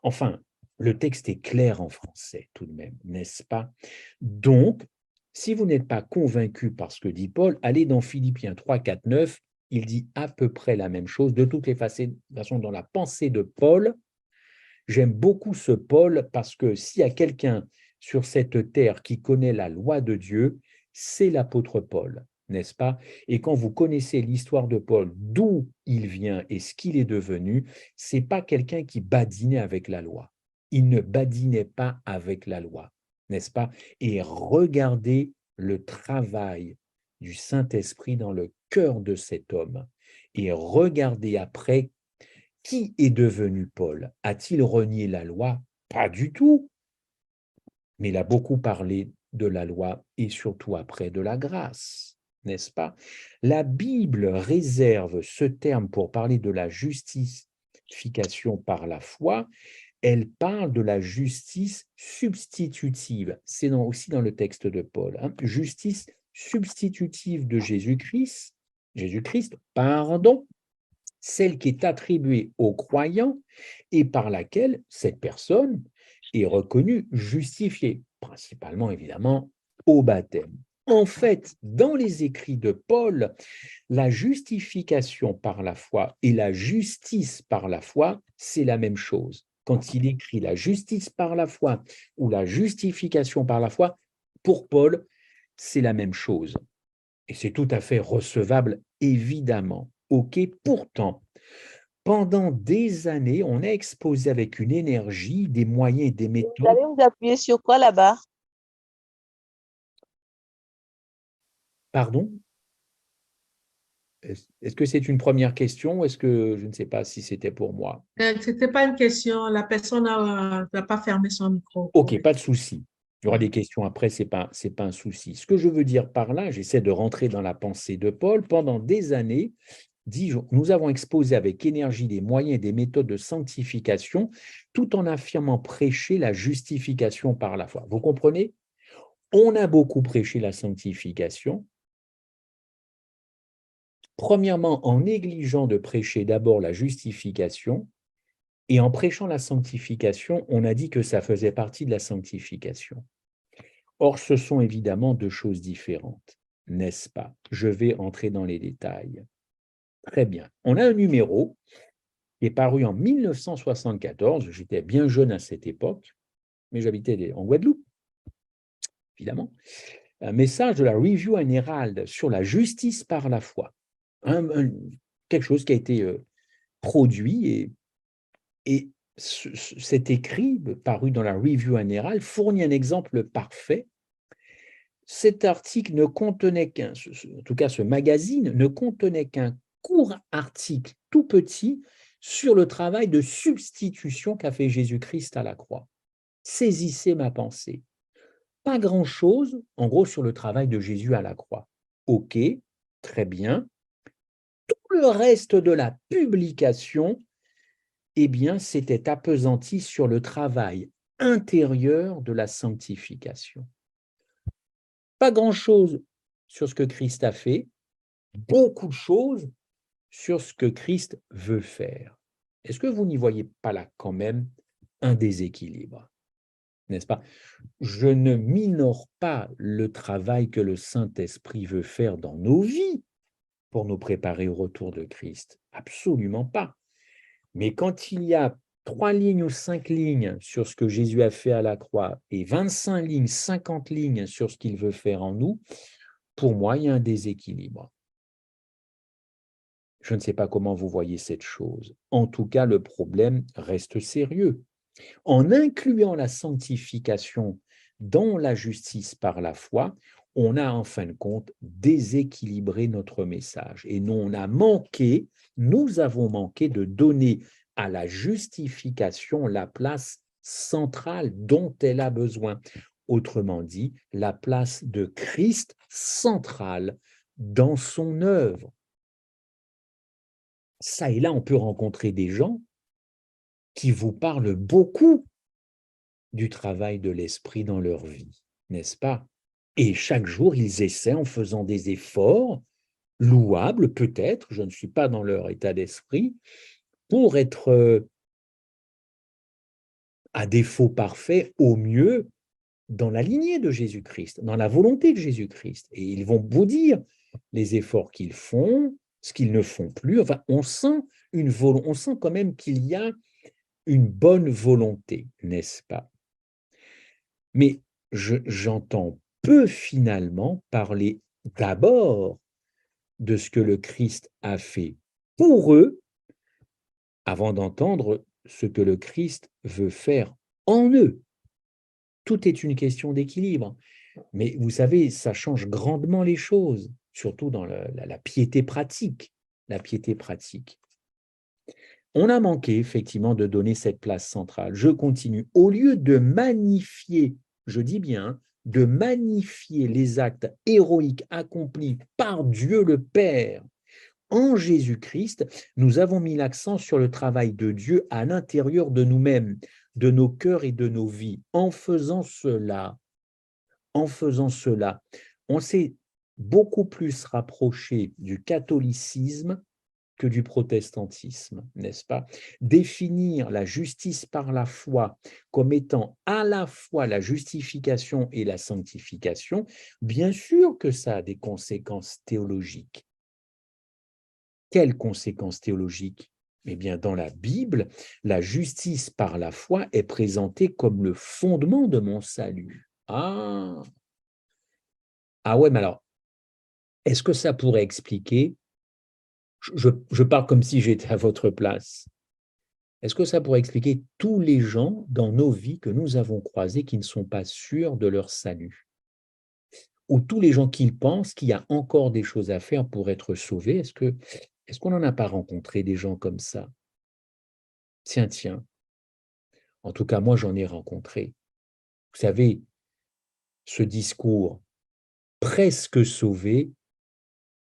Enfin, le texte est clair en français tout de même, n'est-ce pas? Donc, si vous n'êtes pas convaincu par ce que dit Paul, allez dans Philippiens 3, 4, 9, il dit à peu près la même chose. De toutes les façons, dans la pensée de Paul, j'aime beaucoup ce Paul parce que s'il y a quelqu'un sur cette terre qui connaît la loi de Dieu, c'est l'apôtre Paul, n'est-ce pas? Et quand vous connaissez l'histoire de Paul, d'où il vient et ce qu'il est devenu, c'est pas quelqu'un qui badinait avec la loi. Il ne badinait pas avec la loi, n'est-ce pas? Et regardez le travail du Saint-Esprit dans le cœur de cet homme. Et regardez après qui est devenu Paul? A-t-il renié la loi? Pas du tout. Mais il a beaucoup parlé de la loi et surtout après de la grâce, n'est-ce pas? La Bible réserve ce terme pour parler de la justification par la foi. Elle parle de la justice substitutive. C'est aussi dans le texte de Paul. Justice substitutive de Jésus-Christ. Jésus-Christ, pardon, celle qui est attribuée aux croyants et par laquelle cette personne est reconnue justifiée, principalement évidemment au baptême. En fait, dans les écrits de Paul, la justification par la foi et la justice par la foi, c'est la même chose. Quand il écrit la justice par la foi ou la justification par la foi, pour Paul, c'est la même chose. Et c'est tout à fait recevable, évidemment. OK, pourtant, pendant des années, on a exposé avec une énergie des moyens et des Vous méthodes. allez vous appuyer sur quoi là-bas? Pardon? Est-ce que c'est une première question ou est-ce que je ne sais pas si c'était pour moi? C'était pas une question, la personne n'a pas fermé son micro. OK, pas de souci. Il y aura des questions après, c'est pas un souci. Ce que je veux dire par là, j'essaie de rentrer dans la pensée de Paul. Pendant des années, nous avons exposé avec énergie des moyens et des méthodes de sanctification, tout en affirmant prêcher la justification par la foi. Vous comprenez? On a beaucoup prêché la sanctification. Premièrement, en négligeant de prêcher d'abord la justification, et en prêchant la sanctification, on a dit que ça faisait partie de la sanctification. Or, ce sont évidemment deux choses différentes, n'est-ce pas? Je vais entrer dans les détails. Très bien. On a un numéro qui est paru en 1974. J'étais bien jeune à cette époque, mais j'habitais en Guadeloupe, évidemment. Un message de la Review and Herald sur la justice par la foi. Quelque chose qui a été produit et cet écrit paru dans la Review and Herald fournit un exemple parfait. Cet article ne contenait en tout cas ce magazine ne contenait qu'un court article tout petit sur le travail de substitution qu'a fait Jésus-Christ à la croix. Saisissez ma pensée. Pas grand-chose, en gros, sur le travail de Jésus à la croix. OK, très bien. Tout le reste de la publication, eh bien, c'était appesanti sur le travail intérieur de la sanctification. Pas grand-chose sur ce que Christ a fait, beaucoup de choses sur ce que Christ veut faire. Est-ce que vous n'y voyez pas là quand même un déséquilibre? N'est-ce pas? Je ne minore pas le travail que le Saint-Esprit veut faire dans nos vies pour nous préparer au retour de Christ. Absolument pas. Mais quand il y a 3 lignes ou 5 lignes sur ce que Jésus a fait à la croix et 25 lignes, 50 lignes sur ce qu'il veut faire en nous, pour moi, il y a un déséquilibre. Je ne sais pas comment vous voyez cette chose. En tout cas, le problème reste sérieux. En incluant la sanctification dans la justice par la foi, on a en fin de compte déséquilibré notre message. Et nous avons manqué de donner à la justification la place centrale dont elle a besoin. Autrement dit, la place de Christ centrale dans son œuvre. Ça et là, on peut rencontrer des gens qui vous parlent beaucoup du travail de l'esprit dans leur vie, n'est-ce pas? Et chaque jour, ils essaient en faisant des efforts, louables peut-être, je ne suis pas dans leur état d'esprit, pour être, à défaut parfait, au mieux dans la lignée de Jésus-Christ, dans la volonté de Jésus-Christ. Et ils vont vous dire les efforts qu'ils font, ce qu'ils ne font plus. Enfin, on sent quand même qu'il y a une bonne volonté, n'est-ce pas? Mais j'entends peu finalement parler d'abord de ce que le Christ a fait pour eux avant d'entendre ce que le Christ veut faire en eux. Tout est une question d'équilibre. Mais vous savez, ça change grandement les choses, surtout dans la piété pratique. La piété pratique. On a manqué effectivement de donner cette place centrale. Je continue. Au lieu de magnifier, je dis bien, de magnifier les actes héroïques accomplis par Dieu le Père en Jésus-Christ, nous avons mis l'accent sur le travail de Dieu à l'intérieur de nous-mêmes, de nos cœurs et de nos vies. En faisant cela, on s'est beaucoup plus rapproché du catholicisme que du protestantisme, n'est-ce pas? Définir la justice par la foi comme étant à la fois la justification et la sanctification, bien sûr que ça a des conséquences théologiques. Quelles conséquences théologiques? Eh bien, dans la Bible, la justice par la foi est présentée comme le fondement de mon salut. Ah ouais, mais alors, est-ce que ça pourrait expliquer, je parle comme si j'étais à votre place, est-ce que ça pourrait expliquer tous les gens dans nos vies que nous avons croisés qui ne sont pas sûrs de leur salut? Ou tous les gens qui pensent qu'il y a encore des choses à faire pour être sauvés? Est-ce qu'on n'en a pas rencontré des gens comme ça? Tiens. En tout cas, moi, j'en ai rencontré. Vous savez, ce discours presque sauvé,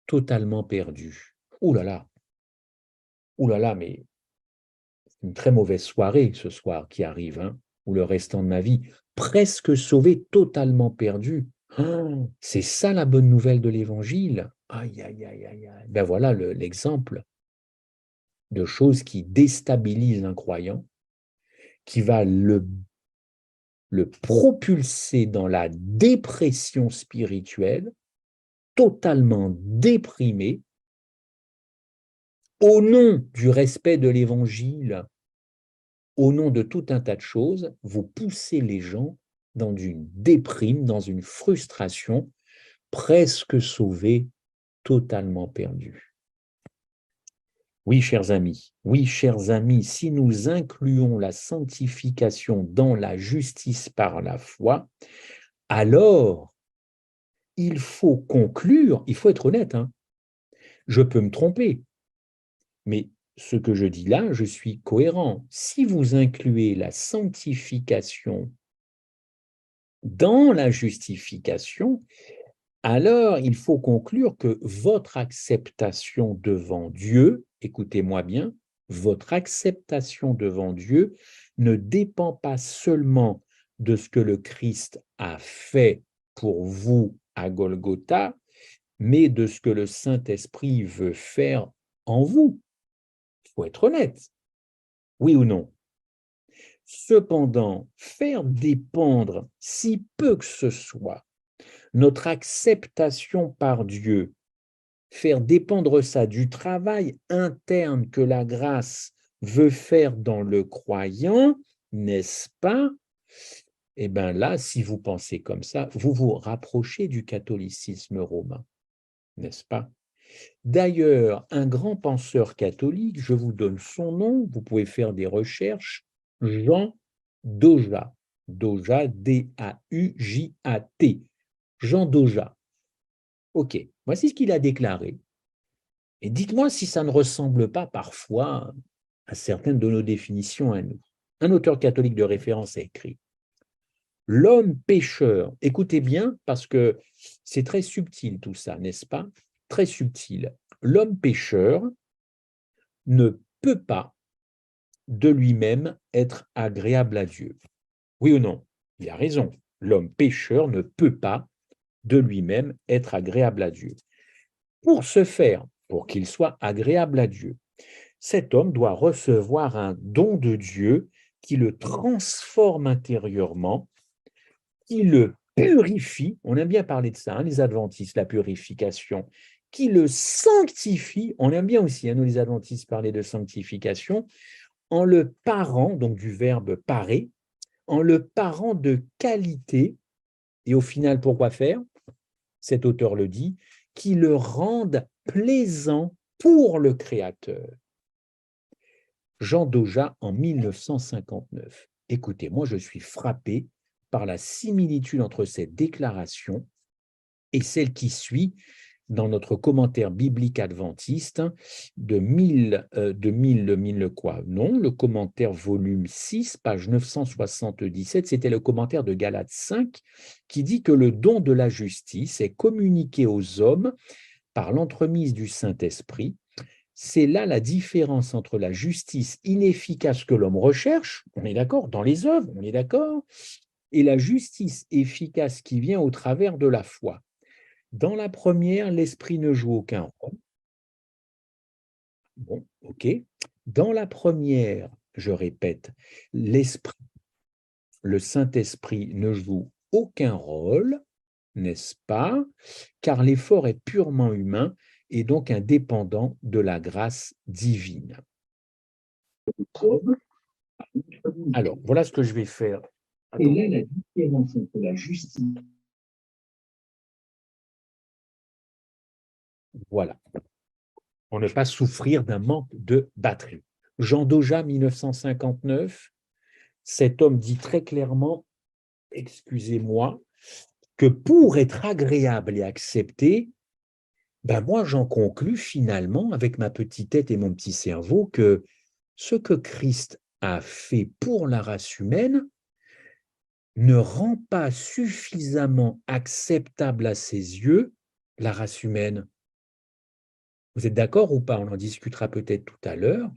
totalement perdu. Ouh là là, mais c'est une très mauvaise soirée ce soir qui arrive, hein, ou le restant de ma vie. Presque sauvé, totalement perdu. Oh, c'est ça la bonne nouvelle de l'Évangile. Aïe, aïe, aïe, aïe, aïe. Ben voilà l'exemple de choses qui déstabilisent un croyant, qui va le propulser dans la dépression spirituelle, totalement déprimé, au nom du respect de l'Évangile, au nom de tout un tas de choses, vous poussez les gens dans une déprime, dans une frustration, presque sauvés, totalement perdus. Oui, chers amis, si nous incluons la sanctification dans la justice par la foi, alors il faut conclure, il faut être honnête, hein, je peux me tromper, mais ce que je dis là, je suis cohérent. Si vous incluez la sanctification dans la justification, alors il faut conclure que votre acceptation devant Dieu, écoutez-moi bien, votre acceptation devant Dieu ne dépend pas seulement de ce que le Christ a fait pour vous à Golgotha, mais de ce que le Saint-Esprit veut faire en vous. Il faut être honnête, oui ou non? Cependant, faire dépendre, si peu que ce soit, notre acceptation par Dieu, faire dépendre ça du travail interne que la grâce veut faire dans le croyant, n'est-ce pas? Eh bien là, si vous pensez comme ça, vous vous rapprochez du catholicisme romain, n'est-ce pas? D'ailleurs, un grand penseur catholique, je vous donne son nom, vous pouvez faire des recherches, Jean Doja, Doja, D-A-U-J-A-T, Jean Doja. Ok, voici ce qu'il a déclaré. Et dites-moi si ça ne ressemble pas parfois à certaines de nos définitions à nous. Un auteur catholique de référence a écrit: l'homme pécheur, écoutez bien parce que c'est très subtil tout ça, n'est-ce pas? Très subtil. L'homme pécheur ne peut pas de lui-même être agréable à Dieu. Oui ou non? Il a raison. L'homme pécheur ne peut pas de lui-même être agréable à Dieu. Pour ce faire, pour qu'il soit agréable à Dieu, cet homme doit recevoir un don de Dieu qui le transforme intérieurement, qui le purifie, on aime bien parler de ça, hein, les adventistes, la purification, qui le sanctifie, on aime bien aussi, hein, nous les adventistes, parler de sanctification, en le parant, donc du verbe parer, en le parant de qualité, et au final, pourquoi faire? Cet auteur le dit, qui le rende plaisant pour le Créateur. Jean Doja en 1959. Écoutez, moi je suis frappé par la similitude entre cette déclaration et celle qui suit dans notre commentaire biblique adventiste de 1000 quoi? Non, le commentaire volume 6, page 977, c'était le commentaire de Galates 5 qui dit que le don de la justice est communiqué aux hommes par l'entremise du Saint-Esprit. C'est là la différence entre la justice inefficace que l'homme recherche, on est d'accord, dans les œuvres, on est d'accord, et la justice efficace qui vient au travers de la foi. Dans la première, l'esprit ne joue aucun rôle. Bon, ok. Dans la première, je répète, l'esprit, le Saint-Esprit ne joue aucun rôle, n'est-ce pas? Car l'effort est purement humain et donc indépendant de la grâce divine. Alors, voilà ce que je vais faire. Et là, la différence entre la justice. Voilà. Pour ne pas souffrir d'un manque de batterie. Jean Doja, 1959, cet homme dit très clairement, excusez-moi, que pour être agréable et accepté, ben moi j'en conclus finalement avec ma petite tête et mon petit cerveau que ce que Christ a fait pour la race humaine ne rend pas suffisamment acceptable à ses yeux la race humaine. Vous êtes d'accord ou pas? On en discutera peut-être tout à l'heure.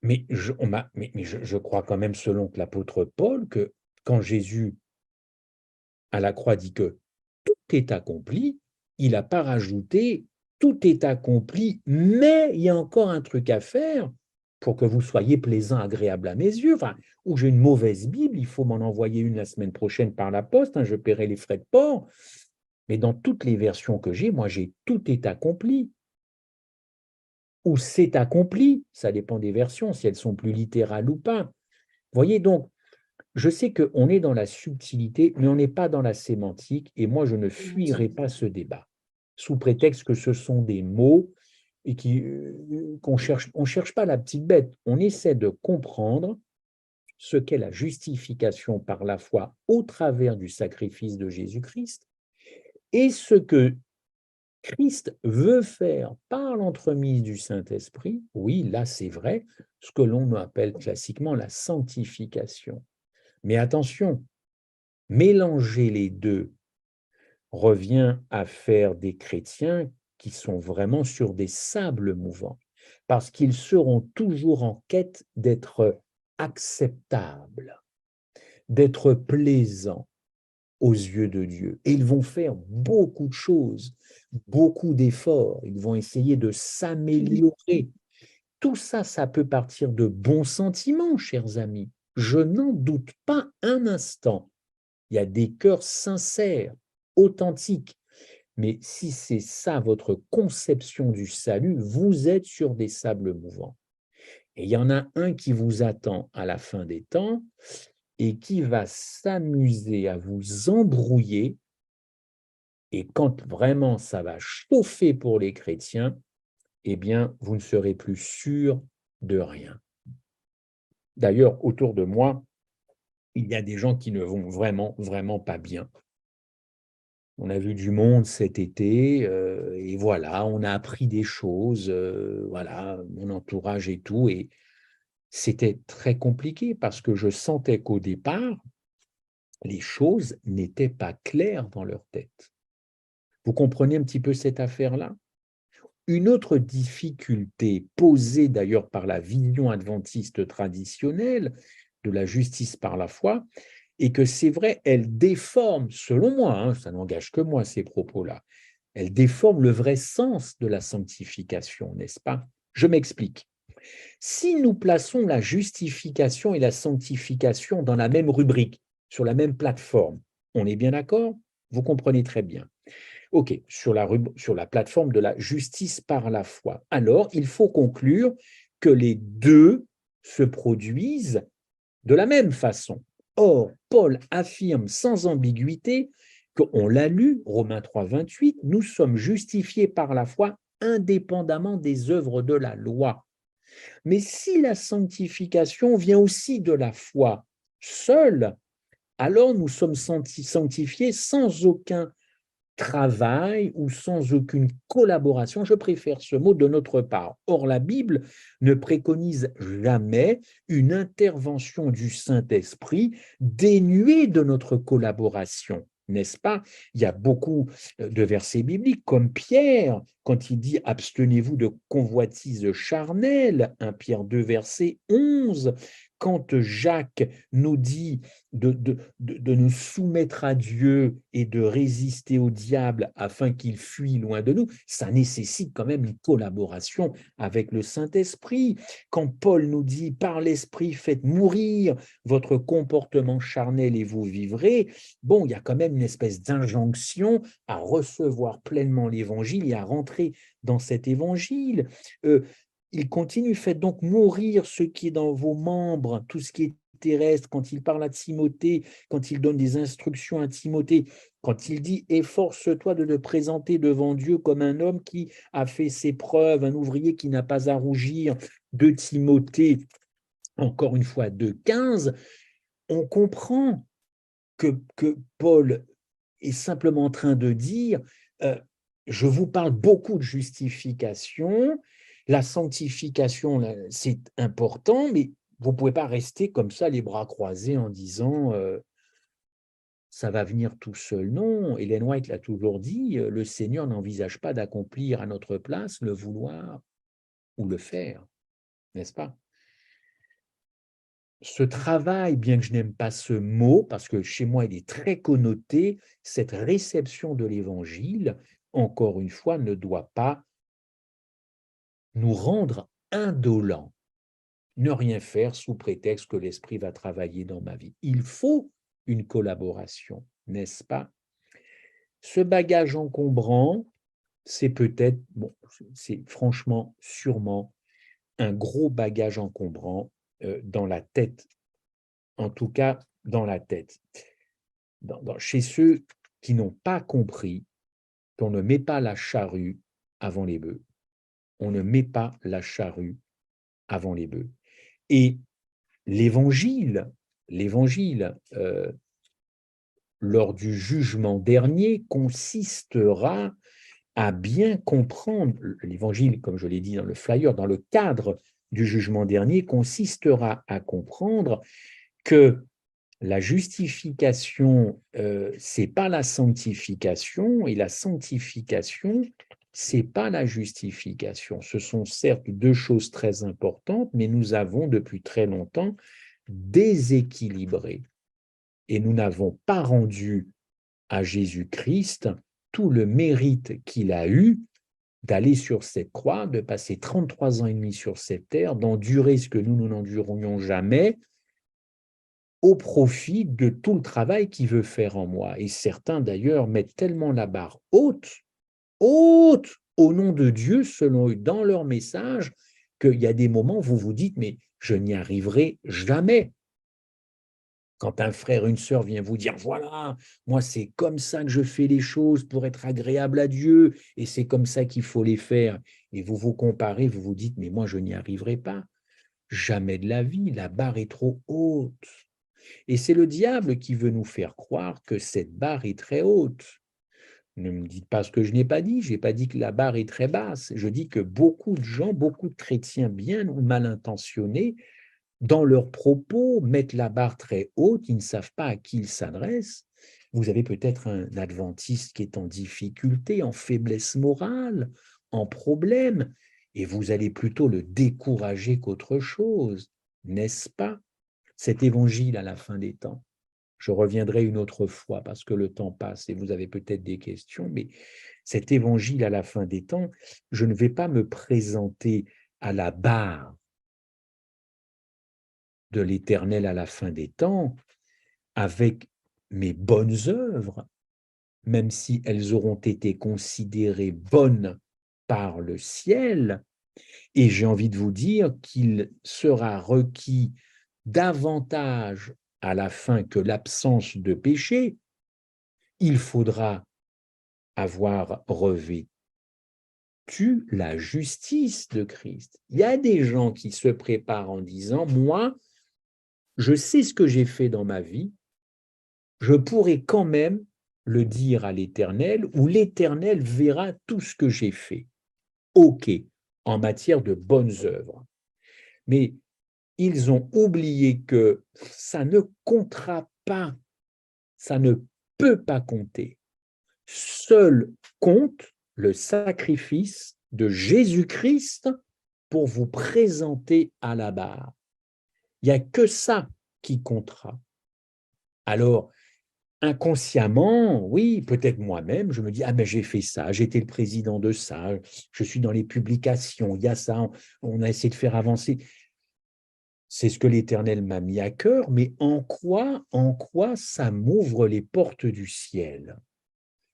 Mais je crois quand même, selon l'apôtre Paul, que quand Jésus à la croix dit que tout est accompli, il n'a pas rajouté tout est accompli, mais il y a encore un truc à faire pour que vous soyez plaisant, agréable à mes yeux. Enfin, ou j'ai une mauvaise Bible, il faut m'en envoyer une la semaine prochaine par la poste, hein, je paierai les frais de port. Mais dans toutes les versions que j'ai, moi j'ai tout est accompli. Ou c'est accompli, ça dépend des versions, si elles sont plus littérales ou pas. Vous voyez donc, je sais qu'on est dans la subtilité, mais on n'est pas dans la sémantique, et moi je ne fuirai pas ce débat, sous prétexte que ce sont des mots et qu'on on cherche pas la petite bête, on essaie de comprendre ce qu'est la justification par la foi au travers du sacrifice de Jésus-Christ, et ce que Christ veut faire par l'entremise du Saint-Esprit, oui, là c'est vrai, ce que l'on appelle classiquement la sanctification. Mais attention, mélanger les deux revient à faire des chrétiens qui sont vraiment sur des sables mouvants, parce qu'ils seront toujours en quête d'être acceptables, d'être plaisants aux yeux de Dieu. Et ils vont faire beaucoup de choses, beaucoup d'efforts, ils vont essayer de s'améliorer. Tout ça, ça peut partir de bons sentiments, chers amis. Je n'en doute pas un instant. Il y a des cœurs sincères, authentiques, Mais si c'est ça votre conception du salut, vous êtes sur des sables mouvants. Et il y en a un qui vous attend à la fin des temps et qui va s'amuser à vous embrouiller. Et quand vraiment ça va chauffer pour les chrétiens, eh bien, vous ne serez plus sûr de rien. D'ailleurs, autour de moi, il y a des gens qui ne vont vraiment, vraiment pas bien. On a vu du monde cet été, et voilà, on a appris des choses, voilà, mon entourage et tout, et c'était très compliqué parce que je sentais qu'au départ, les choses n'étaient pas claires dans leur tête. Vous comprenez un petit peu cette affaire-là? Une autre difficulté posée d'ailleurs par la vision adventiste traditionnelle de la justice par la foi, et que c'est vrai, elle déforme, selon moi, hein, ça n'engage que moi ces propos-là, elle déforme le vrai sens de la sanctification, n'est-ce pas? Je m'explique. Si nous plaçons la justification et la sanctification dans la même rubrique, sur la même plateforme, on est bien d'accord? Vous comprenez très bien. OK, sur la plateforme de la justice par la foi. Alors, il faut conclure que les deux se produisent de la même façon. Or, Paul affirme sans ambiguïté qu'on l'a lu, Romains 3, 28, nous sommes justifiés par la foi indépendamment des œuvres de la loi. Mais si la sanctification vient aussi de la foi seule, alors nous sommes sanctifiés sans aucun travail ou sans aucune collaboration, je préfère ce mot, de notre part. Or, la Bible ne préconise jamais une intervention du Saint-Esprit dénuée de notre collaboration, n'est-ce pas? Il y a beaucoup de versets bibliques, comme Pierre, quand il dit « Abstenez-vous de convoitise charnelle », 1 Pierre 2, verset 11, quand Jacques nous dit de nous soumettre à Dieu et de résister au diable afin qu'il fuit loin de nous, ça nécessite quand même une collaboration avec le Saint-Esprit. Quand Paul nous dit « par l'Esprit, faites mourir votre comportement charnel et vous vivrez », bon, il y a quand même une espèce d'injonction à recevoir pleinement l'Évangile et à rentrer dans cet Évangile. Il continue, faites donc mourir ce qui est dans vos membres, tout ce qui est terrestre, quand il parle à Timothée, quand il donne des instructions à Timothée, quand il dit « efforce-toi de te présenter devant Dieu comme un homme qui a fait ses preuves, un ouvrier qui n'a pas à rougir », de Timothée, encore une fois, 2,15, on comprend que Paul est simplement en train de dire je vous parle beaucoup de justification, la sanctification, c'est important, mais vous ne pouvez pas rester comme ça, les bras croisés, en disant ça va venir tout seul. Non, Ellen White l'a toujours dit, le Seigneur n'envisage pas d'accomplir à notre place le vouloir ou le faire, n'est-ce pas? Ce travail, bien que je n'aime pas ce mot, parce que chez moi il est très connoté, cette réception de l'Évangile, encore une fois, ne doit pas nous rendre indolents, ne rien faire sous prétexte que l'Esprit va travailler dans ma vie. Il faut une collaboration, n'est-ce pas? Ce bagage encombrant, c'est peut-être, bon, c'est franchement, sûrement, un gros bagage encombrant dans la tête, en tout cas dans la tête. Chez ceux qui n'ont pas compris qu'on ne met pas la charrue avant les bœufs. On ne met pas la charrue avant les bœufs. Et l'évangile, lors du jugement dernier, consistera à bien comprendre, l'évangile, comme je l'ai dit dans le flyer, dans le cadre du jugement dernier, consistera à comprendre que la justification, c'est pas la sanctification, et la sanctification, c'est pas la justification. Ce sont certes deux choses très importantes, mais nous avons depuis très longtemps déséquilibré. Et nous n'avons pas rendu à Jésus-Christ tout le mérite qu'il a eu d'aller sur cette croix, de passer 33 ans et demi sur cette terre, d'endurer ce que nous n'endurerions jamais, au profit de tout le travail qu'il veut faire en moi. Et certains, d'ailleurs, mettent tellement la barre haute haute au nom de Dieu, selon eux, dans leur message, qu'il y a des moments où vous vous dites, mais je n'y arriverai jamais. Quand un frère, une sœur vient vous dire, voilà, moi c'est comme ça que je fais les choses pour être agréable à Dieu, et c'est comme ça qu'il faut les faire, et vous vous comparez, vous vous dites, mais moi je n'y arriverai pas. Jamais de la vie, la barre est trop haute. Et c'est le diable qui veut nous faire croire que cette barre est très haute. Ne me dites pas ce que je n'ai pas dit, je n'ai pas dit que la barre est très basse. Je dis que beaucoup de gens, beaucoup de chrétiens bien ou mal intentionnés, dans leurs propos, mettent la barre très haute, ils ne savent pas à qui ils s'adressent. Vous avez peut-être un adventiste qui est en difficulté, en faiblesse morale, en problème, et vous allez plutôt le décourager qu'autre chose, n'est-ce pas? Cet évangile à la fin des temps. Je reviendrai une autre fois parce que le temps passe et vous avez peut-être des questions, mais cet évangile à la fin des temps, je ne vais pas me présenter à la barre de l'Éternel à la fin des temps avec mes bonnes œuvres, même si elles auront été considérées bonnes par le ciel. Et j'ai envie de vous dire qu'il sera requis davantage à la fin que l'absence de péché. Il faudra avoir revêtu la justice de Christ. Il y a des gens qui se préparent en disant, moi, je sais ce que j'ai fait dans ma vie, je pourrai quand même le dire à l'Éternel, ou l'Éternel verra tout ce que j'ai fait. OK, en matière de bonnes œuvres. Mais ils ont oublié que ça ne comptera pas, ça ne peut pas compter. Seul compte le sacrifice de Jésus-Christ pour vous présenter à la barre. Il n'y a que ça qui comptera. Alors, inconsciemment, oui, peut-être moi-même, je me dis, ah ben j'ai fait ça, j'ai été le président de ça, je suis dans les publications, il y a ça, on a essayé de faire avancer. C'est ce que l'Éternel m'a mis à cœur, mais en quoi ça m'ouvre les portes du ciel?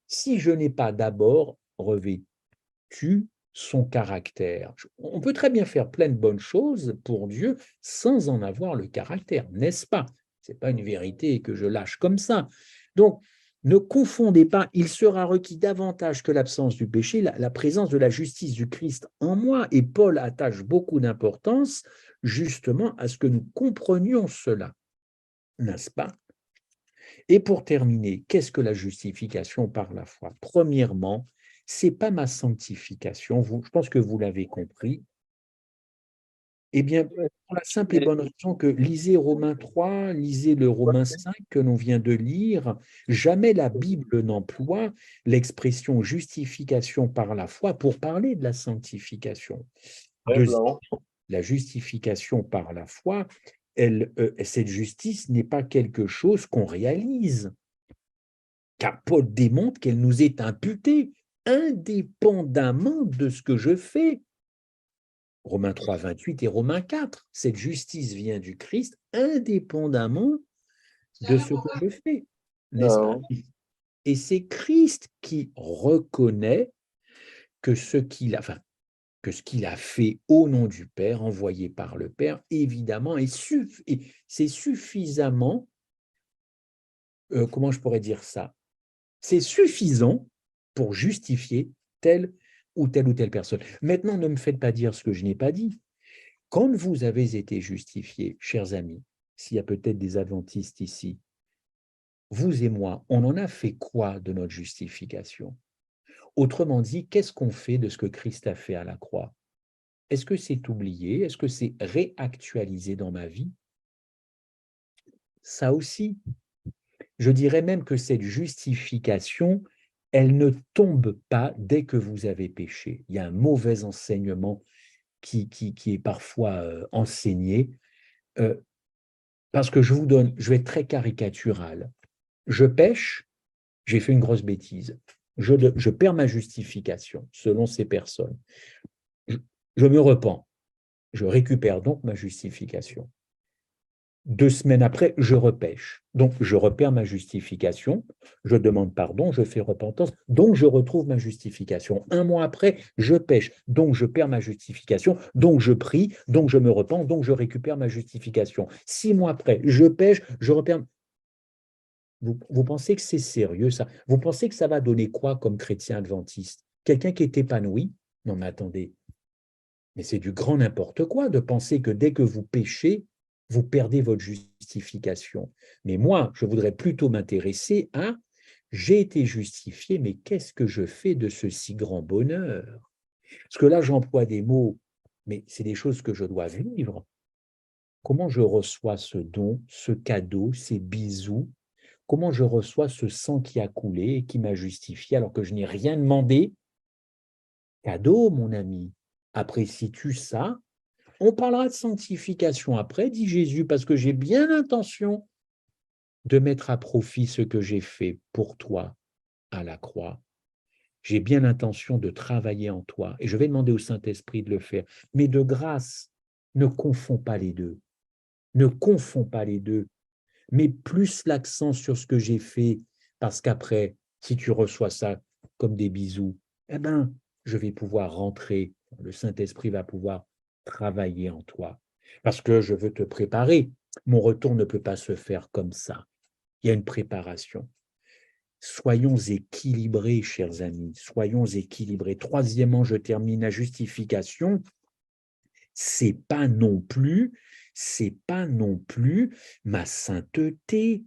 Si je n'ai pas d'abord revêtu son caractère. On peut très bien faire plein de bonnes choses pour Dieu sans en avoir le caractère, n'est-ce pas? Ce n'est pas une vérité que je lâche comme ça. Donc, ne confondez pas, il sera requis davantage que l'absence du péché, la présence de la justice du Christ en moi. Et Paul attache beaucoup d'importance justement à ce que nous comprenions cela, n'est-ce pas? Et pour terminer, qu'est-ce que la justification par la foi? Premièrement, ce n'est pas ma sanctification, je pense que vous l'avez compris. Eh bien, pour la simple et bonne raison que lisez Romains 3, lisez le Romains 5 que l'on vient de lire, jamais la Bible n'emploie l'expression justification par la foi pour parler de la sanctification. Deuxièmement, la justification par la foi, cette justice n'est pas quelque chose qu'on réalise, car Paul démontre qu'elle nous est imputée indépendamment de ce que je fais. Romains 3, 28 et Romains 4. Cette justice vient du Christ indépendamment de ce que je fais, n'est-ce pas? Et c'est Christ qui reconnaît que ce qu'il a, enfin, que ce qu'il a fait au nom du Père, envoyé par le Père, évidemment, et c'est suffisamment, comment je pourrais dire ça? C'est suffisant pour justifier telle ou telle personne. Maintenant, ne me faites pas dire ce que je n'ai pas dit. Quand vous avez été justifiés, chers amis, s'il y a peut-être des adventistes ici, vous et moi, on en a fait quoi de notre justification? Autrement dit, qu'est-ce qu'on fait de ce que Christ a fait à la croix? Est-ce que c'est oublié? Est-ce que c'est réactualisé dans ma vie? Ça aussi. Je dirais même que cette justification, elle ne tombe pas dès que vous avez péché. Il y a un mauvais enseignement qui est parfois enseigné, parce que je vais être très caricatural. Je pêche, j'ai fait une grosse bêtise. Je perds ma justification selon ces personnes. Je me repens. Je récupère donc ma justification. 2 semaines après, je repêche. Donc, je repère ma justification, je demande pardon, je fais repentance, donc je retrouve ma justification. 1 mois après, je pêche, donc je perds ma justification, donc je prie, donc je me repens, donc je récupère ma justification. 6 mois après, je pêche, je repère. Vous pensez que c'est sérieux, ça? Vous pensez que ça va donner quoi comme chrétien adventiste? Quelqu'un qui est épanoui? Non, mais attendez, mais c'est du grand n'importe quoi de penser que dès que vous péchez, vous perdez votre justification. Mais moi, je voudrais plutôt m'intéresser à j'ai été justifié, mais qu'est-ce que je fais de ce si grand bonheur? Parce que là, j'emploie des mots, mais c'est des choses que je dois vivre. Comment je reçois ce don, ce cadeau, ces bisous? Comment je reçois ce sang qui a coulé et qui m'a justifié alors que je n'ai rien demandé? Cadeau, mon ami. Apprécies-tu ça? On parlera de sanctification après, dit Jésus, parce que j'ai bien l'intention de mettre à profit ce que j'ai fait pour toi à la croix. J'ai bien l'intention de travailler en toi et je vais demander au Saint-Esprit de le faire. Mais de grâce, ne confonds pas les deux. Ne confonds pas les deux. Mets plus l'accent sur ce que j'ai fait parce qu'après, si tu reçois ça comme des bisous, eh ben, je vais pouvoir rentrer. Le Saint-Esprit va pouvoir travailler en toi. Parce que je veux te préparer. Mon retour ne peut pas se faire comme ça. Il y a une préparation. Soyons équilibrés, chers amis. Soyons équilibrés. Troisièmement, je termine la justification. C'est pas non plus ma sainteté.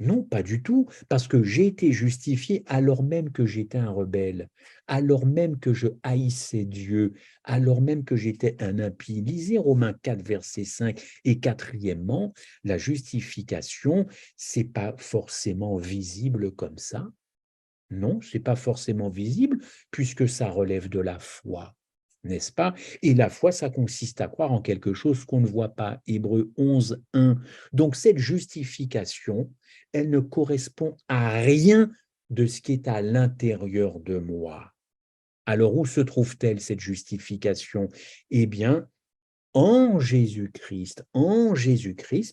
Non, pas du tout, parce que j'ai été justifié alors même que j'étais un rebelle, alors même que je haïssais Dieu, alors même que j'étais un impie. Lisez Romains 4, verset 5. Et quatrièmement, la justification, c'est pas forcément visible comme ça. Non, c'est pas forcément visible, puisque ça relève de la foi, n'est-ce pas? Et la foi, ça consiste à croire en quelque chose qu'on ne voit pas. Hébreux 11, 1. Donc cette justification, elle ne correspond à rien de ce qui est à l'intérieur de moi. Alors où se trouve-t-elle cette justification? Eh bien, en Jésus-Christ,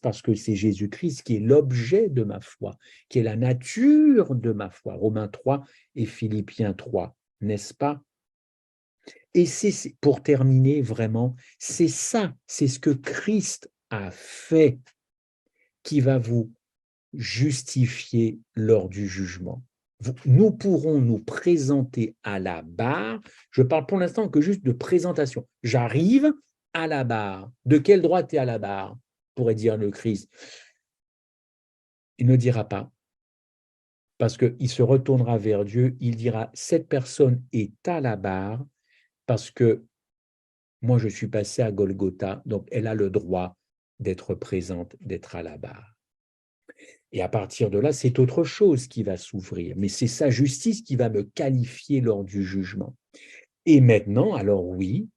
parce que c'est Jésus-Christ qui est l'objet de ma foi, qui est la nature de ma foi. Romains 3 et Philippiens 3, n'est-ce pas? Et c'est, pour terminer vraiment, c'est ça, c'est ce que Christ a fait qui va vous justifier lors du jugement. Nous pourrons nous présenter à la barre. Je parle pour l'instant que juste de présentation. J'arrive à la barre. De quel droit tu es à la barre, pourrait dire le Christ? Il ne dira pas, parce qu'il se retournera vers Dieu, il dira, cette personne est à la barre, parce que moi je suis passé à Golgotha, donc elle a le droit d'être présente, d'être à la barre. Et à partir de là, c'est autre chose qui va s'ouvrir, mais c'est sa justice qui va me qualifier lors du jugement. Et maintenant, alors oui,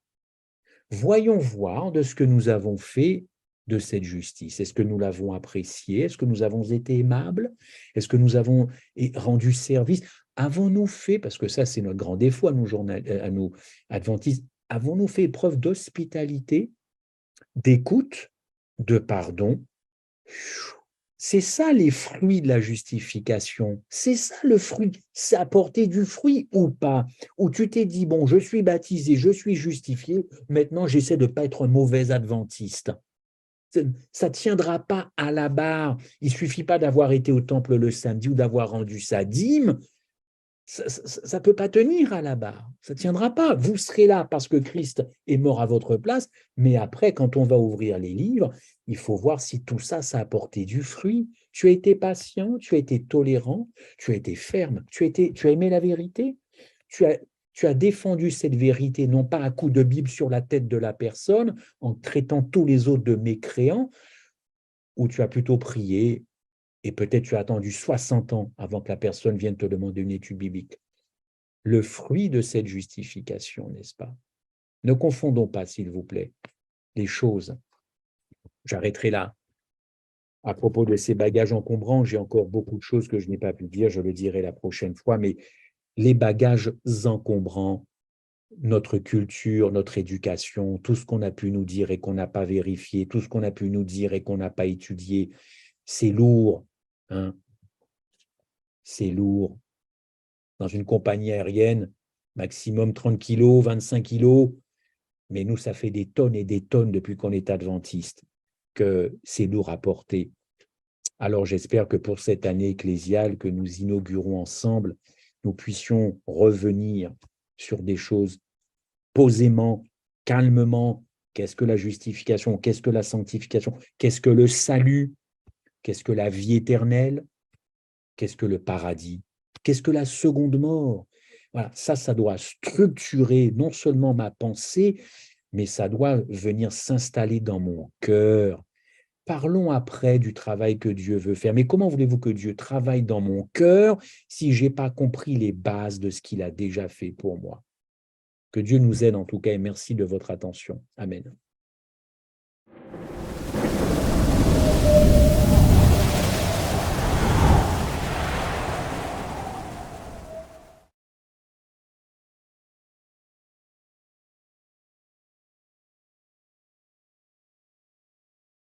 voyons voir de ce que nous avons fait de cette justice. Est-ce que nous l'avons appréciée? Est-ce que nous avons été aimables? Est-ce que nous avons rendu service? Avons-nous fait, parce que ça c'est notre grand défaut à nous adventistes, avons-nous fait preuve d'hospitalité, d'écoute, de pardon? C'est ça les fruits de la justification. C'est ça le fruit. C'est apporter du fruit ou pas. Où tu t'es dit, bon, je suis baptisé, je suis justifié, maintenant j'essaie de ne pas être un mauvais adventiste. Ça ne tiendra pas à la barre. Il ne suffit pas d'avoir été au temple le samedi ou d'avoir rendu sa dîme. Ça ne peut pas tenir à la barre. Ça ne tiendra pas. Vous serez là parce que Christ est mort à votre place, mais après, quand on va ouvrir les livres, il faut voir si tout ça, ça a apporté du fruit. Tu as été patient, tu as été tolérant, tu as été ferme, tu as aimé la vérité, tu as défendu cette vérité, non pas à coup de Bible sur la tête de la personne, en traitant tous les autres de mécréants, ou tu as plutôt prié, et peut-être tu as attendu 60 ans avant que la personne vienne te demander une étude biblique. Le fruit de cette justification, n'est-ce pas? Ne confondons pas, s'il vous plaît, les choses. J'arrêterai là. À propos de ces bagages encombrants, j'ai encore beaucoup de choses que je n'ai pas pu dire, je le dirai la prochaine fois, mais les bagages encombrants, notre culture, notre éducation, tout ce qu'on a pu nous dire et qu'on n'a pas vérifié, tout ce qu'on a pu nous dire et qu'on n'a pas étudié, c'est lourd, hein? C'est lourd. Dans une compagnie aérienne, maximum 30 kilos, 25 kilos, mais nous, ça fait des tonnes et des tonnes depuis qu'on est adventiste, que c'est lourd à porter. Alors j'espère que pour cette année ecclésiale que nous inaugurons ensemble, nous puissions revenir sur des choses posément, calmement. Qu'est-ce que la justification? Qu'est-ce que la sanctification? Qu'est-ce que le salut? Qu'est-ce que la vie éternelle? Qu'est-ce que le paradis? Qu'est-ce que la seconde mort? Voilà, ça doit structurer non seulement ma pensée, mais ça doit venir s'installer dans mon cœur. Parlons après du travail que Dieu veut faire. Mais comment voulez-vous que Dieu travaille dans mon cœur si je n'ai pas compris les bases de ce qu'il a déjà fait pour moi? Que Dieu nous aide en tout cas et merci de votre attention. Amen.